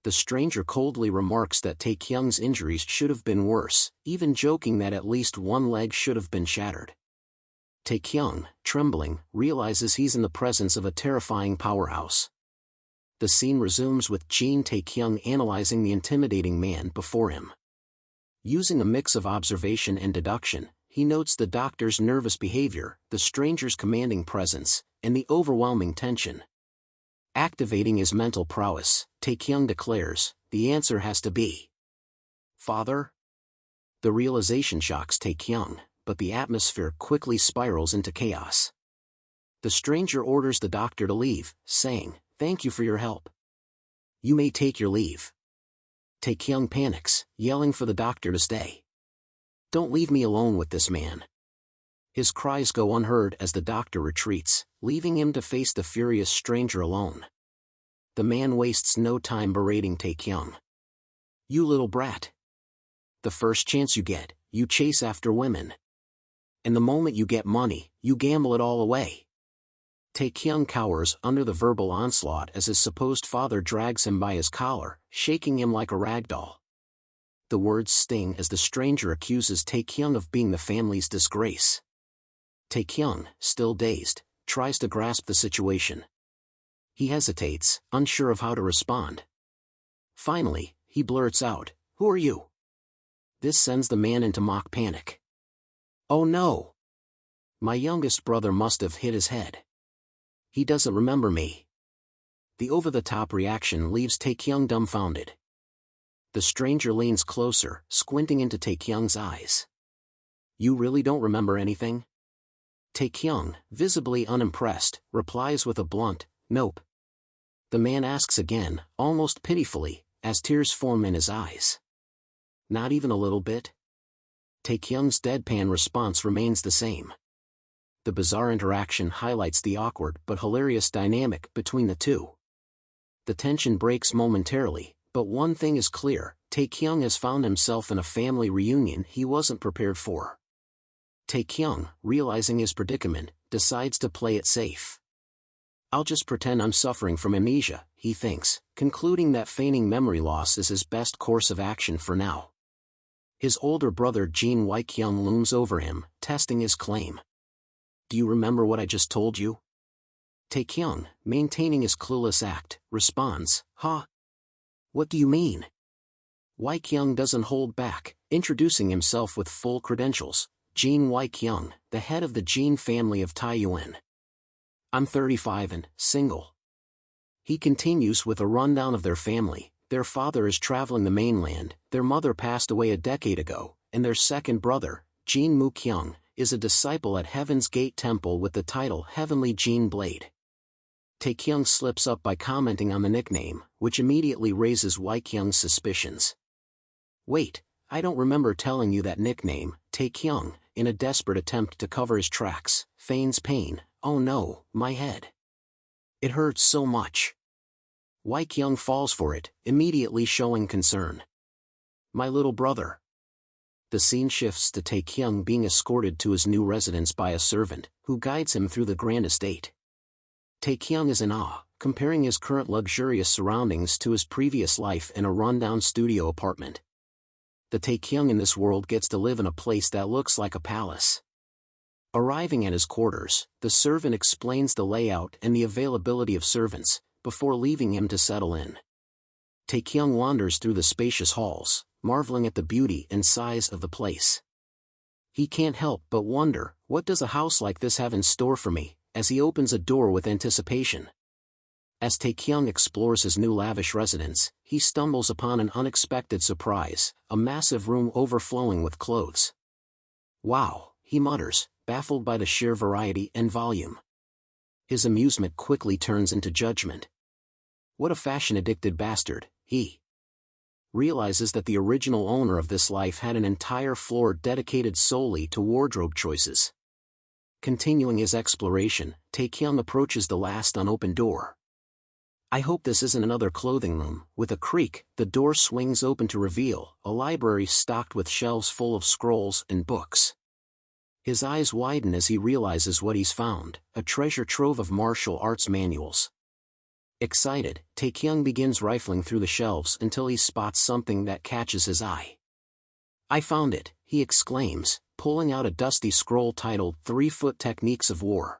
The stranger coldly remarks that Taekyung's injuries should have been worse, even joking that at least one leg should have been shattered. Taekyung, trembling, realizes he's in the presence of a terrifying powerhouse. The scene resumes with Jin Taekyung analyzing the intimidating man before him. Using a mix of observation and deduction, he notes the doctor's nervous behavior, the stranger's commanding presence, and the overwhelming tension. Activating his mental prowess, Taekyung declares, the answer has to be Father? The realization shocks Taekyung, but the atmosphere quickly spirals into chaos. The stranger orders the doctor to leave, saying, thank you for your help. You may take your leave. Taekyung panics, yelling for the doctor to stay. Don't leave me alone with this man. His cries go unheard as the doctor retreats, leaving him to face the furious stranger alone. The man wastes no time berating Taekyung. You little brat. The first chance you get, you chase after women. And the moment you get money, you gamble it all away. Taekyung cowers under the verbal onslaught as his supposed father drags him by his collar, shaking him like a rag doll. The words sting as the stranger accuses Taekyung of being the family's disgrace. Taekyung, still dazed, tries to grasp the situation. He hesitates, unsure of how to respond. Finally, he blurts out, who are you? This sends the man into mock panic. Oh no! My youngest brother must have hit his head. He doesn't remember me. The over-the-top reaction leaves Taekyung dumbfounded. The stranger leans closer, squinting into Taekyung's eyes. You really don't remember anything? Taekyung, visibly unimpressed, replies with a blunt, nope. The man asks again, almost pitifully, as tears form in his eyes. Not even a little bit? Taekyung's deadpan response remains the same. The bizarre interaction highlights the awkward but hilarious dynamic between the two. The tension breaks momentarily, but one thing is clear: Taekyung has found himself in a family reunion he wasn't prepared for. Taekyung, realizing his predicament, decides to play it safe. "I'll just pretend I'm suffering from amnesia," he thinks, concluding that feigning memory loss is his best course of action for now. His older brother Jin Waikyung looms over him, testing his claim. "Do you remember what I just told you?" Taekyung, maintaining his clueless act, responds, "Huh? What do you mean?" Waikyung doesn't hold back, introducing himself with full credentials: Jin Waikyung, the head of the Jin family of Taiyuan. "I'm 35 and single." He continues with a rundown of their family. Their father is traveling the mainland, their mother passed away a decade ago, and their second brother, Jin Mukyung, is a disciple at Heaven's Gate Temple with the title Heavenly Jin Blade. Taekyung slips up by commenting on the nickname, which immediately raises Waikyung's suspicions. "Wait, I don't remember telling you that nickname." Taekyung, in a desperate attempt to cover his tracks, feigns pain. "Oh no, my head. It hurts so much." Waikyung falls for it, immediately showing concern. "My little brother." The scene shifts to Taekyung being escorted to his new residence by a servant, who guides him through the grand estate. Taekyung is in awe, comparing his current luxurious surroundings to his previous life in a rundown studio apartment. The Taekyung in this world gets to live in a place that looks like a palace. Arriving at his quarters, the servant explains the layout and the availability of servants, before leaving him to settle in. Taekyung wanders through the spacious halls, marveling at the beauty and size of the place. He can't help but wonder, what does a house like this have in store for me, as he opens a door with anticipation. As Taekyung explores his new lavish residence, he stumbles upon an unexpected surprise: a massive room overflowing with clothes. "Wow," he mutters, baffled by the sheer variety and volume. His amusement quickly turns into judgment. What a fashion-addicted bastard, he realizes that the original owner of this life had an entire floor dedicated solely to wardrobe choices. Continuing his exploration, Taekyung approaches the last unopened door. "I hope this isn't another clothing room." With a creak, the door swings open to reveal a library stocked with shelves full of scrolls and books. His eyes widen as he realizes what he's found: a treasure trove of martial arts manuals. Excited, Taekyung begins rifling through the shelves until he spots something that catches his eye. "I found it," he exclaims, pulling out a dusty scroll titled 3-Foot Techniques of War.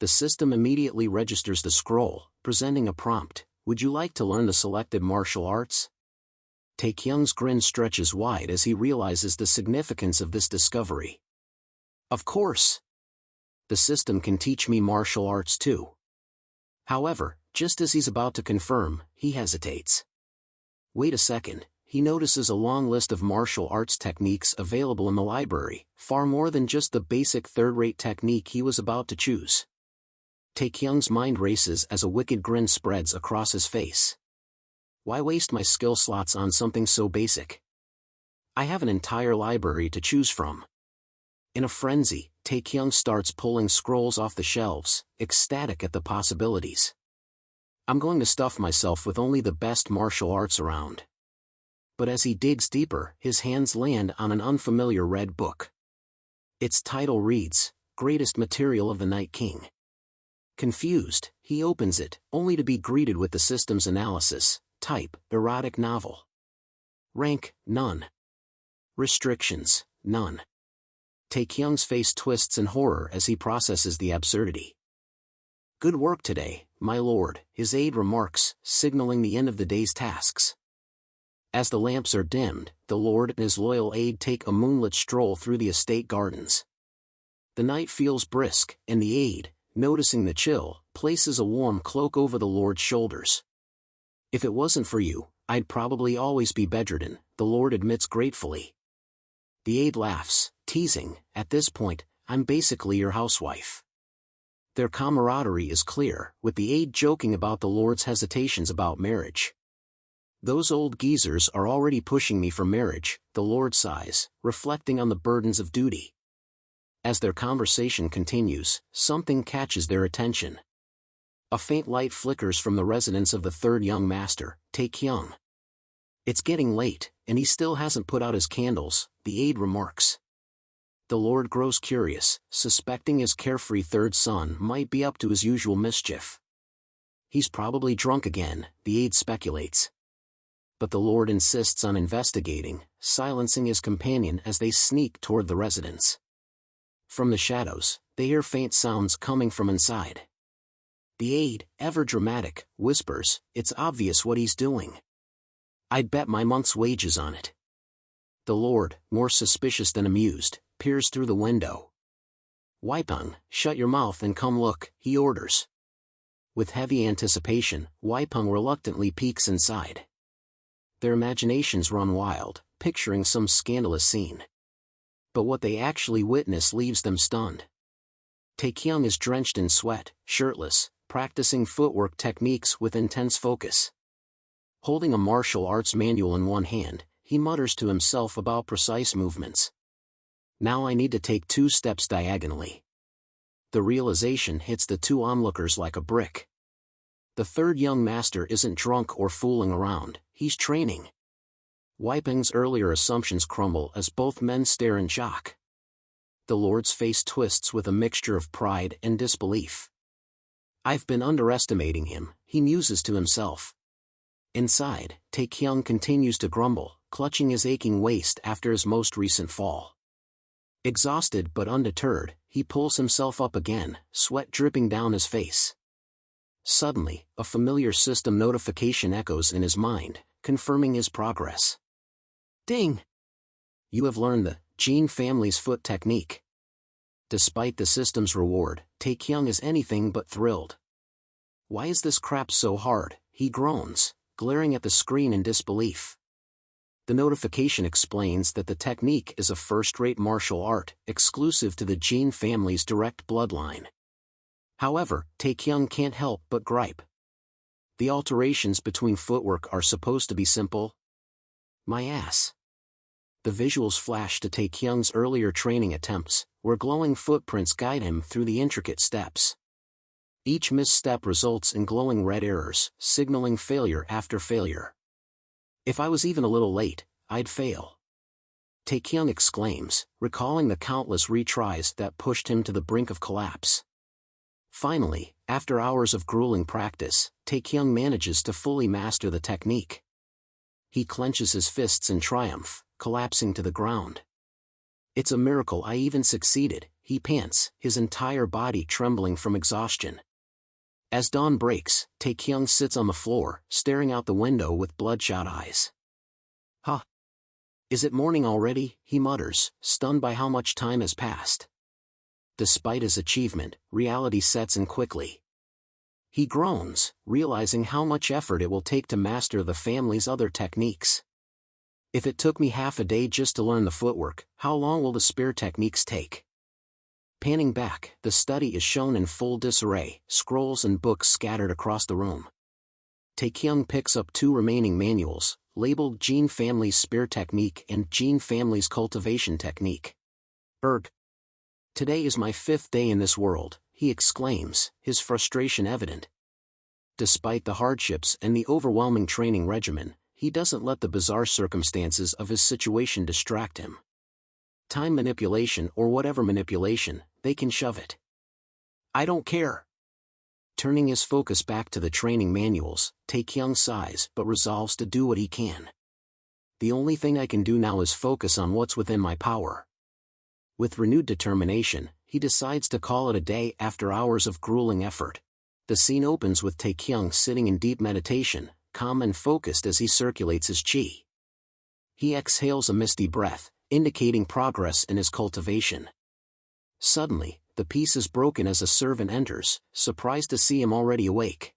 The system immediately registers the scroll, presenting a prompt: "Would you like to learn the selected martial arts?" Taekyung's grin stretches wide as he realizes the significance of this discovery. "Of course! The system can teach me martial arts too." However, just as he's about to confirm, he hesitates. Wait a second, he notices a long list of martial arts techniques available in the library, far more than just the basic third-rate technique he was about to choose. Taekyung's mind races as a wicked grin spreads across his face. Why waste my skill slots on something so basic? I have an entire library to choose from. In a frenzy, Taekyung starts pulling scrolls off the shelves, ecstatic at the possibilities. "I'm going to stuff myself with only the best martial arts around." But as he digs deeper, his hands land on an unfamiliar red book. Its title reads, "Greatest Material of the Night King." Confused, he opens it, only to be greeted with the system's analysis: type, erotic novel. Rank, none. Restrictions, none. Taekyung's face twists in horror as he processes the absurdity. "Good work today, my lord," his aide remarks, signaling the end of the day's tasks. As the lamps are dimmed, the lord and his loyal aide take a moonlit stroll through the estate gardens. The night feels brisk, and the aide, noticing the chill, places a warm cloak over the lord's shoulders. "If it wasn't for you, I'd probably always be bedridden," the lord admits gratefully. The aide laughs, teasing, "At this point, I'm basically your housewife." Their camaraderie is clear, with the aide joking about the lord's hesitations about marriage. "Those old geezers are already pushing me for marriage," the lord sighs, reflecting on the burdens of duty. As their conversation continues, something catches their attention. A faint light flickers from the residence of the third young master, Taekyung. It's getting late, and he still hasn't put out his candles, the aide remarks. The lord grows curious, suspecting his carefree third son might be up to his usual mischief. He's probably drunk again, the aide speculates. But the lord insists on investigating, silencing his companion as they sneak toward the residence. From the shadows, they hear faint sounds coming from inside. The aide, ever dramatic, whispers, "It's obvious what he's doing. I'd bet my month's wages on it." The lord, more suspicious than amused, peers through the window. "Waipeng, shut your mouth and come look," he orders. With heavy anticipation, Waipeng reluctantly peeks inside. Their imaginations run wild, picturing some scandalous scene. But what they actually witness leaves them stunned. Taekyung is drenched in sweat, shirtless, practicing footwork techniques with intense focus. Holding a martial arts manual in one hand, he mutters to himself about precise movements. "Now I need to take 2 steps diagonally." The realization hits the two onlookers like a brick. The third young master isn't drunk or fooling around, he's training. Waipeng's earlier assumptions crumble as both men stare in shock. The lord's face twists with a mixture of pride and disbelief. "I've been underestimating him," he muses to himself. Inside, Taekyung continues to grumble, clutching his aching waist after his most recent fall. Exhausted but undeterred, he pulls himself up again, sweat dripping down his face. Suddenly, a familiar system notification echoes in his mind, confirming his progress. Ding! You have learned the Jin family's foot technique. Despite the system's reward, Taekyung is anything but thrilled. "Why is this crap so hard?" he groans, glaring at the screen in disbelief. The notification explains that the technique is a first-rate martial art, exclusive to the Jin family's direct bloodline. However, Taekyung can't help but gripe. The alterations between footwork are supposed to be simple. My ass. The visuals flash to Taekyung's earlier training attempts, where glowing footprints guide him through the intricate steps. Each misstep results in glowing red errors, signaling failure after failure. "If I was even a little late, I'd fail," Taekyung exclaims, recalling the countless retries that pushed him to the brink of collapse. Finally, after hours of grueling practice, Taekyung manages to fully master the technique. He clenches his fists in triumph, collapsing to the ground. "It's a miracle I even succeeded," he pants, his entire body trembling from exhaustion. As dawn breaks, Taekyung sits on the floor, staring out the window with bloodshot eyes. "Huh? Is it morning already?" he mutters, stunned by how much time has passed. Despite his achievement, reality sets in quickly. He groans, realizing how much effort it will take to master the family's other techniques. "If it took me half a day just to learn the footwork, how long will the spear techniques take?" Panning back, the study is shown in full disarray, scrolls and books scattered across the room. Taekyung picks up 2 remaining manuals, labeled Jin Family's Spear Technique and Jin Family's Cultivation Technique. "Erg. Today is my 5th day in this world," he exclaims, his frustration evident. Despite the hardships and the overwhelming training regimen, he doesn't let the bizarre circumstances of his situation distract him. Time manipulation or whatever manipulation, they can shove it. "I don't care." Turning his focus back to the training manuals, Taekyung sighs but resolves to do what he can. "The only thing I can do now is focus on what's within my power." With renewed determination, he decides to call it a day after hours of grueling effort. The scene opens with Taekyung sitting in deep meditation, calm and focused as he circulates his chi. He exhales a misty breath, indicating progress in his cultivation. Suddenly, the peace is broken as a servant enters, surprised to see him already awake.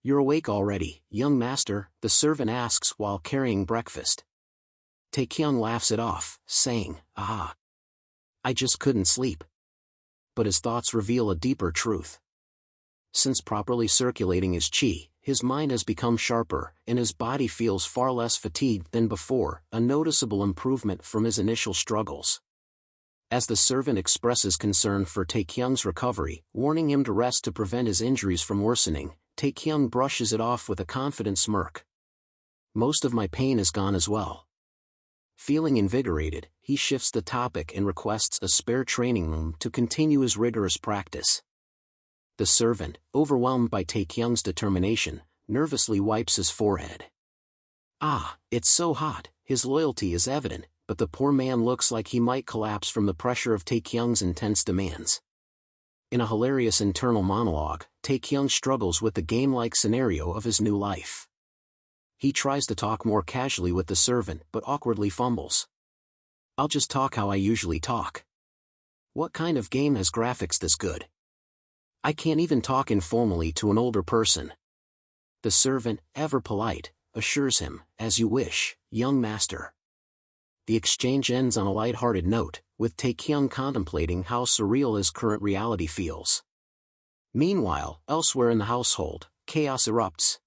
"You're awake already, young master?" the servant asks while carrying breakfast. Taekyung laughs it off, saying, "Aha! I just couldn't sleep." But his thoughts reveal a deeper truth. Since properly circulating his chi, his mind has become sharper, and his body feels far less fatigued than before, a noticeable improvement from his initial struggles. As the servant expresses concern for Taekyung's recovery, warning him to rest to prevent his injuries from worsening, Taekyung brushes it off with a confident smirk. Most of my pain is gone as well. Feeling invigorated, he shifts the topic and requests a spare training room to continue his rigorous practice. The servant, overwhelmed by Taekyung's determination, nervously wipes his forehead. Ah, it's so hot. His loyalty is evident, but the poor man looks like he might collapse from the pressure of Taekyung's intense demands. In a hilarious internal monologue, Taekyung struggles with the game-like scenario of his new life. He tries to talk more casually with the servant but awkwardly fumbles. I'll just talk how I usually talk. What kind of game has graphics this good? I can't even talk informally to an older person. The servant, ever polite, assures him, as you wish, young master. The exchange ends on a light-hearted note, with Taekyung contemplating how surreal his current reality feels. Meanwhile, elsewhere in the household, chaos erupts.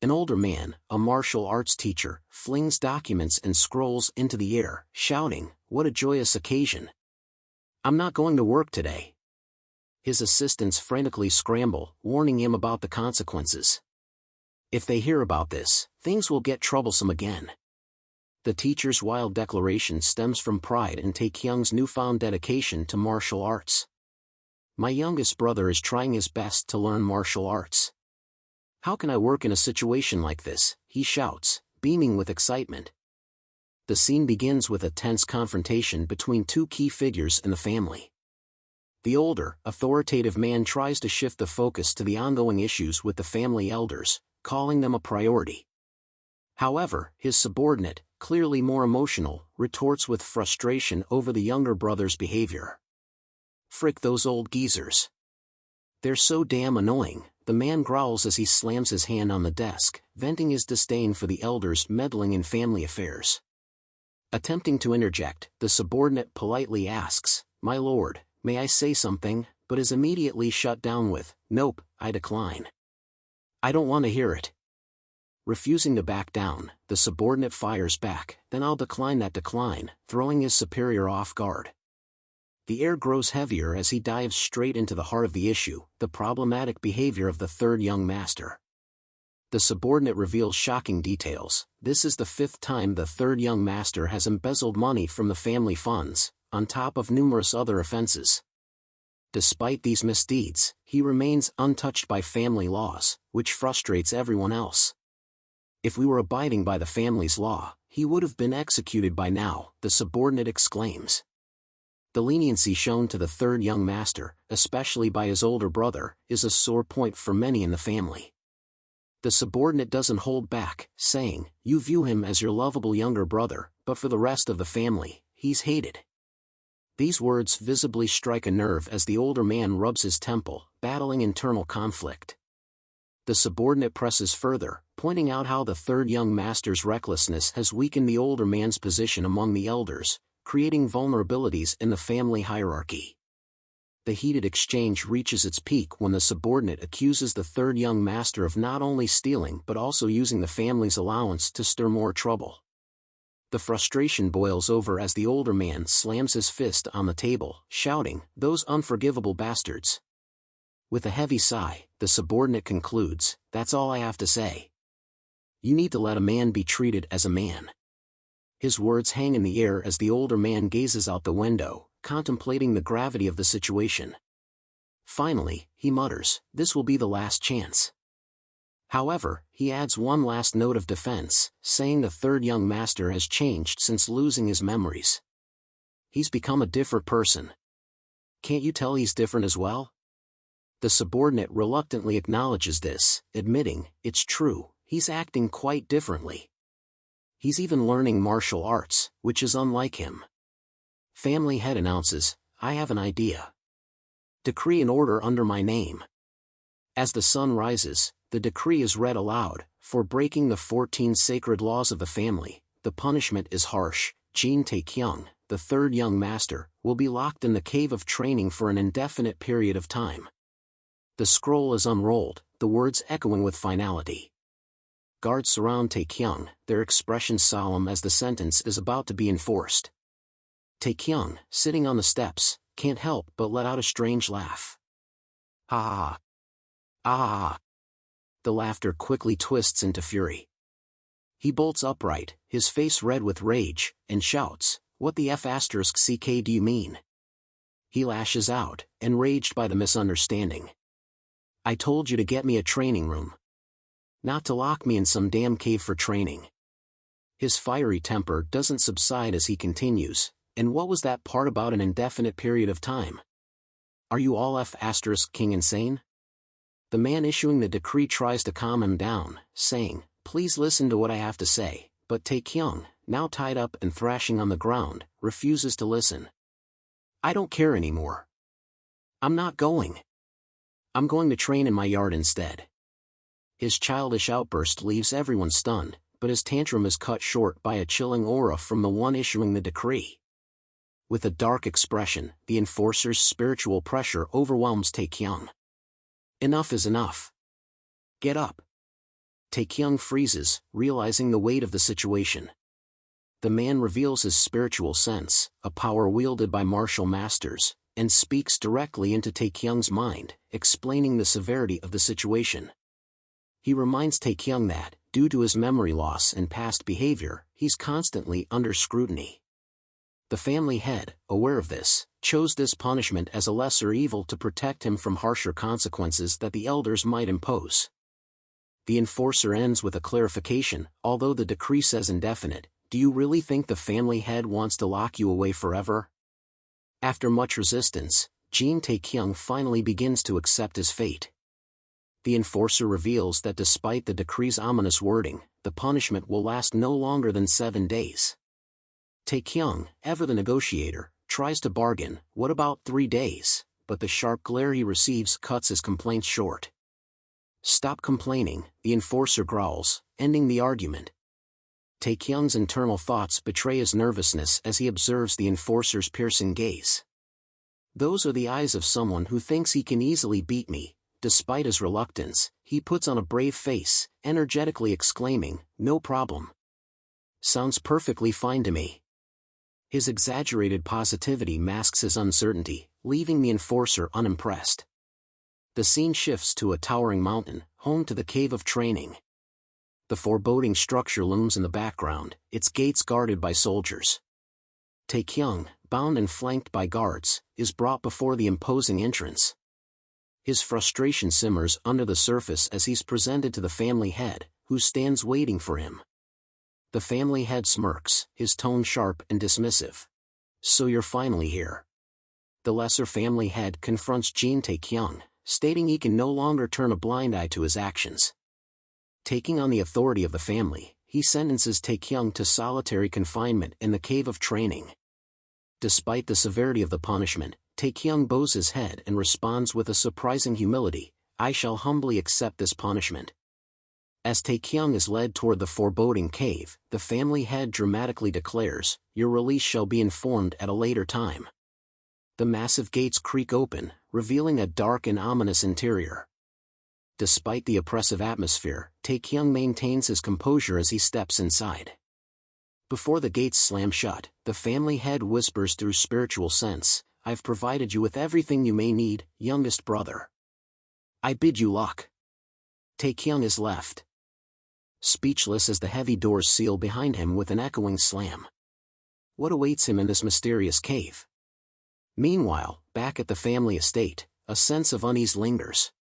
An older man, a martial arts teacher, flings documents and scrolls into the air, shouting, "What a joyous occasion! I'm not going to work today." His assistants frantically scramble, warning him about the consequences. If they hear about this, things will get troublesome again. The teacher's wild declaration stems from pride in Taekyung's newfound dedication to martial arts. My youngest brother is trying his best to learn martial arts. How can I work in a situation like this? He shouts, beaming with excitement. The scene begins with a tense confrontation between two key figures in the family. The older, authoritative man tries to shift the focus to the ongoing issues with the family elders, calling them a priority. However, his subordinate, clearly more emotional, retorts with frustration over the younger brother's behavior. Frick those old geezers. They're so damn annoying, the man growls as he slams his hand on the desk, venting his disdain for the elders meddling in family affairs. Attempting to interject, the subordinate politely asks, "My lord, may I say something?" but is immediately shut down with, "Nope, I decline. I don't want to hear it." Refusing to back down, the subordinate fires back, "Then I'll decline that decline," throwing his superior off guard. The air grows heavier as he dives straight into the heart of the issue, the problematic behavior of the third young master. The subordinate reveals shocking details. This is the 5th time the third young master has embezzled money from the family funds, on top of numerous other offenses. Despite these misdeeds, he remains untouched by family laws, which frustrates everyone else. If we were abiding by the family's law, he would have been executed by now, the subordinate exclaims. The leniency shown to the third young master, especially by his older brother, is a sore point for many in the family. The subordinate doesn't hold back, saying, "You view him as your lovable younger brother, but for the rest of the family, he's hated." These words visibly strike a nerve as the older man rubs his temple, battling internal conflict. The subordinate presses further, pointing out how the third young master's recklessness has weakened the older man's position among the elders, creating vulnerabilities in the family hierarchy. The heated exchange reaches its peak when the subordinate accuses the third young master of not only stealing but also using the family's allowance to stir more trouble. The frustration boils over as the older man slams his fist on the table, shouting, "Those unforgivable bastards." With a heavy sigh, the subordinate concludes, "That's all I have to say. You need to let a man be treated as a man." His words hang in the air as the older man gazes out the window, contemplating the gravity of the situation. Finally, he mutters, "This will be the last chance." However, he adds one last note of defense, saying the third young master has changed since losing his memories. He's become a different person. Can't you tell he's different as well? The subordinate reluctantly acknowledges this, admitting, "It's true, he's acting quite differently. He's even learning martial arts, which is unlike him." Family head announces, "I have an idea. Decree an order under my name." As the sun rises, the decree is read aloud. For breaking the 14 sacred laws of the family, the punishment is harsh. Jin Taekyung, the third young master, will be locked in the cave of training for an indefinite period of time. The scroll is unrolled, the words echoing with finality. Guards surround Taekyung, their expressions solemn as the sentence is about to be enforced. Taekyung, sitting on the steps, can't help but let out a strange laugh. Ha ha ha. Ah. The laughter quickly twists into fury. He bolts upright, his face red with rage, and shouts, "What the F***ck do you mean?" He lashes out, enraged by the misunderstanding. "I told you to get me a training room. Not to lock me in some damn cave for training." His fiery temper doesn't subside as he continues, "And what was that part about an indefinite period of time? Are you all F***king insane?" The man issuing the decree tries to calm him down, saying, "Please listen to what I have to say," but Taekyung, now tied up and thrashing on the ground, refuses to listen. "I don't care anymore. I'm not going. I'm going to train in my yard instead." His childish outburst leaves everyone stunned, but his tantrum is cut short by a chilling aura from the one issuing the decree. With a dark expression, the enforcer's spiritual pressure overwhelms Taekyung. "Enough is enough. Get up." Taekyung freezes, realizing the weight of the situation. The man reveals his spiritual sense, a power wielded by martial masters, and speaks directly into Taekyung's mind, explaining the severity of the situation. He reminds Taekyung that, due to his memory loss and past behavior, he's constantly under scrutiny. The family head, aware of this, chose this punishment as a lesser evil to protect him from harsher consequences that the elders might impose. The enforcer ends with a clarification, "Although the decree says indefinite, do you really think the family head wants to lock you away forever?" After much resistance, Jin Taekyung finally begins to accept his fate. The enforcer reveals that despite the decree's ominous wording, the punishment will last no longer than 7 days. Taekyung, ever the negotiator, tries to bargain, "What about 3 days?" but the sharp glare he receives cuts his complaints short. "Stop complaining," the enforcer growls, ending the argument. Taekyung's internal thoughts betray his nervousness as he observes the enforcer's piercing gaze. "Those are the eyes of someone who thinks he can easily beat me." Despite his reluctance, he puts on a brave face, energetically exclaiming, "No problem. Sounds perfectly fine to me." His exaggerated positivity masks his uncertainty, leaving the enforcer unimpressed. The scene shifts to a towering mountain, home to the Cave of Training. The foreboding structure looms in the background, its gates guarded by soldiers. Taekyung, bound and flanked by guards, is brought before the imposing entrance. His frustration simmers under the surface as he's presented to the family head, who stands waiting for him. The family head smirks, his tone sharp and dismissive. "So you're finally here." The lesser family head confronts Jin Taekyung, stating he can no longer turn a blind eye to his actions. Taking on the authority of the family, he sentences Taekyung to solitary confinement in the Cave of Training. Despite the severity of the punishment, Taekyung bows his head and responds with a surprising humility, "I shall humbly accept this punishment." As Taekyung is led toward the foreboding cave, the family head dramatically declares, "Your release shall be informed at a later time." The massive gates creak open, revealing a dark and ominous interior. Despite the oppressive atmosphere, Taekyung maintains his composure as he steps inside. Before the gates slam shut, the family head whispers through spiritual sense, "I've provided you with everything you may need, youngest brother. I bid you luck." Taekyung is left speechless as the heavy doors seal behind him with an echoing slam. What awaits him in this mysterious cave? Meanwhile, back at the family estate, a sense of unease lingers.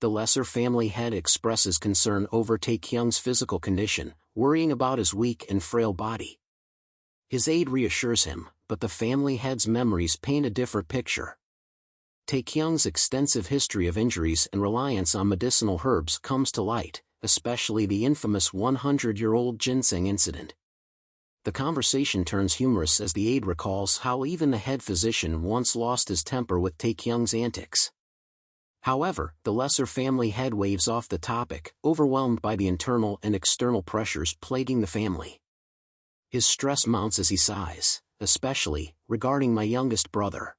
The lesser family head expresses concern over Taekyung's physical condition, worrying about his weak and frail body. His aide reassures him, but the family head's memories paint a different picture. Taekyung's extensive history of injuries and reliance on medicinal herbs comes to light, especially the infamous 100-year-old ginseng incident. The conversation turns humorous as the aide recalls how even the head physician once lost his temper with Taekyung's antics. However, the lesser family head waves off the topic, overwhelmed by the internal and external pressures plaguing the family. His stress mounts as he sighs, especially regarding my youngest brother.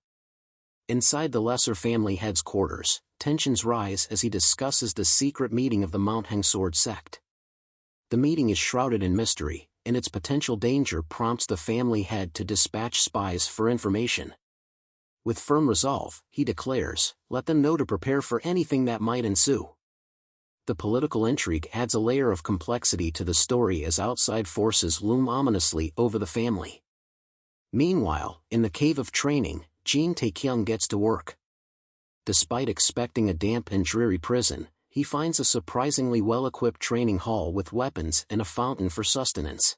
Inside the lesser family head's quarters, tensions rise as he discusses the secret meeting of the Mount Hangsword sect. The meeting is shrouded in mystery, and its potential danger prompts the family head to dispatch spies for information. With firm resolve, he declares, let them know to prepare for anything that might ensue. The political intrigue adds a layer of complexity to the story as outside forces loom ominously over the family. Meanwhile, in the cave of training, Jin Taekyung gets to work. Despite expecting a damp and dreary prison, he finds a surprisingly well-equipped training hall with weapons and a fountain for sustenance.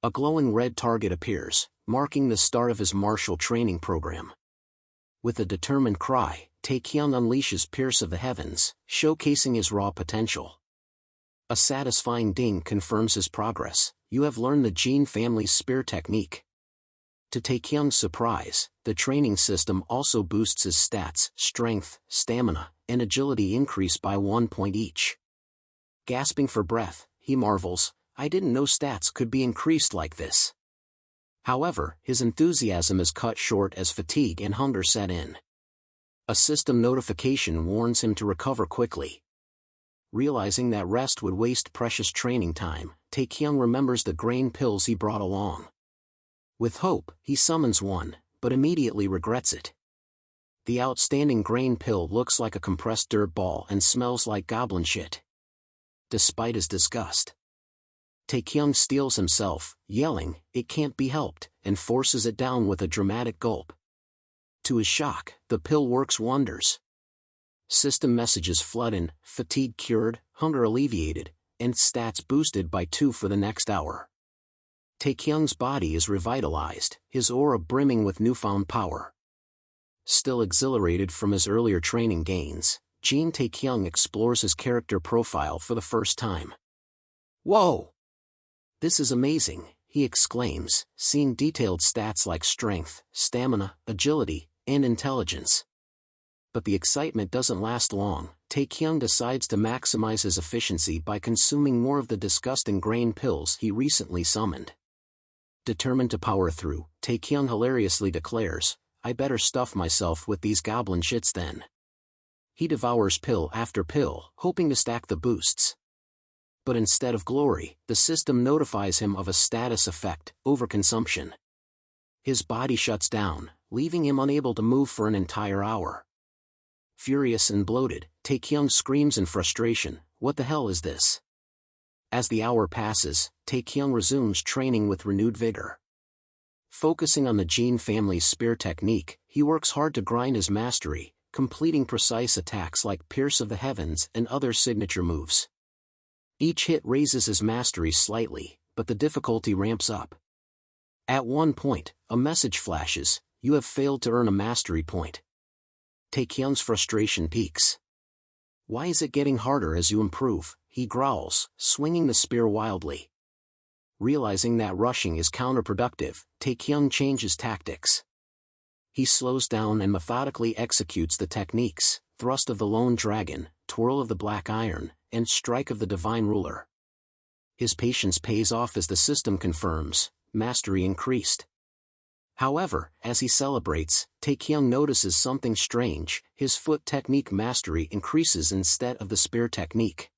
A glowing red target appears, marking the start of his martial training program. With a determined cry, Taekyung unleashes Pierce of the Heavens, showcasing his raw potential. A satisfying ding confirms his progress. You have learned the Jin family's spear technique. To Taekyung's surprise, the training system also boosts his stats, strength, stamina, and agility increase by 1 point each. Gasping for breath, he marvels, I didn't know stats could be increased like this. However, his enthusiasm is cut short as fatigue and hunger set in. A system notification warns him to recover quickly. Realizing that rest would waste precious training time, Taekyung remembers the grain pills he brought along. With hope, he summons one, but immediately regrets it. The outstanding grain pill looks like a compressed dirt ball and smells like goblin shit. Despite his disgust, Taekyung steels himself, yelling, it can't be helped, and forces it down with a dramatic gulp. To his shock, the pill works wonders. System messages flood in, fatigue cured, hunger alleviated, and stats boosted by 2 for the next hour. Taekyung's body is revitalized, his aura brimming with newfound power. Still exhilarated from his earlier training gains, Jin Taekyung explores his character profile for the first time. Whoa! This is amazing, he exclaims, seeing detailed stats like strength, stamina, agility, and intelligence. But the excitement doesn't last long. Taekyung decides to maximize his efficiency by consuming more of the disgusting grain pills he recently summoned. Determined to power through, Taekyung hilariously declares, I better stuff myself with these goblin shits then. He devours pill after pill, hoping to stack the boosts. But instead of glory, the system notifies him of a status effect, overconsumption. His body shuts down, leaving him unable to move for an entire hour. Furious and bloated, Taekyung screams in frustration, what the hell is this? As the hour passes, Taekyung resumes training with renewed vigor. Focusing on the Jin family's spear technique, he works hard to grind his mastery, completing precise attacks like Pierce of the Heavens and other signature moves. Each hit raises his mastery slightly, but the difficulty ramps up. At one point, a message flashes, you have failed to earn a mastery point. Taekyung's frustration peaks. Why is it getting harder as you improve? He growls, swinging the spear wildly. Realizing that rushing is counterproductive, Taekyung changes tactics. He slows down and methodically executes the techniques, thrust of the lone dragon, twirl of the black iron, and strike of the divine ruler. His patience pays off as the system confirms, mastery increased. However, as he celebrates, Taekyung notices something strange, his foot technique mastery increases instead of the spear technique.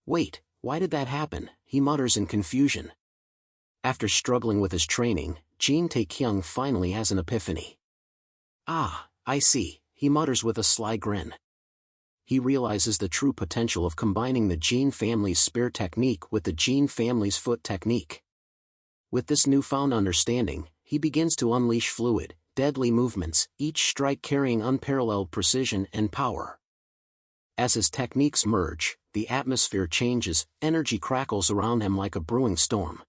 Wait, why did that happen? He mutters in confusion. After struggling with his training, Jin Taekyung finally has an epiphany. Ah, I see, he mutters with a sly grin. He realizes the true potential of combining the Jin family's spear technique with the Jin family's foot technique. With this newfound understanding, he begins to unleash fluid, deadly movements, each strike carrying unparalleled precision and power. As his techniques merge, the atmosphere changes, energy crackles around him like a brewing storm.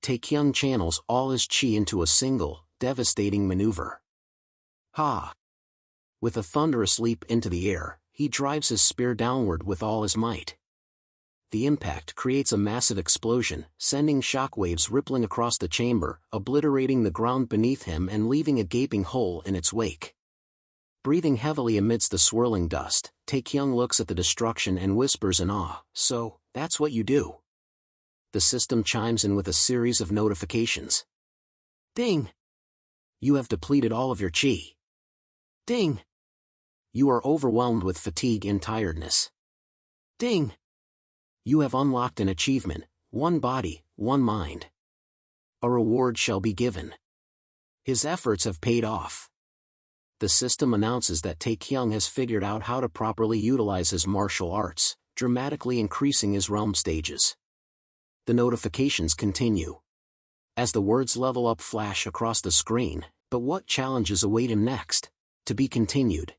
Taekyung channels all his chi into a single, devastating maneuver. Ha! With a thunderous leap into the air, he drives his spear downward with all his might. The impact creates a massive explosion, sending shockwaves rippling across the chamber, obliterating the ground beneath him and leaving a gaping hole in its wake. Breathing heavily amidst the swirling dust, Taekyung looks at the destruction and whispers in awe, so, that's what you do. The system chimes in with a series of notifications. Ding! You have depleted all of your chi. Ding! You are overwhelmed with fatigue and tiredness. Ding! You have unlocked an achievement, one body, one mind. A reward shall be given. His efforts have paid off. The system announces that Taekyung has figured out how to properly utilize his martial arts, dramatically increasing his realm stages. The notifications continue. As the words level up flash across the screen, but what challenges await him next? To be continued.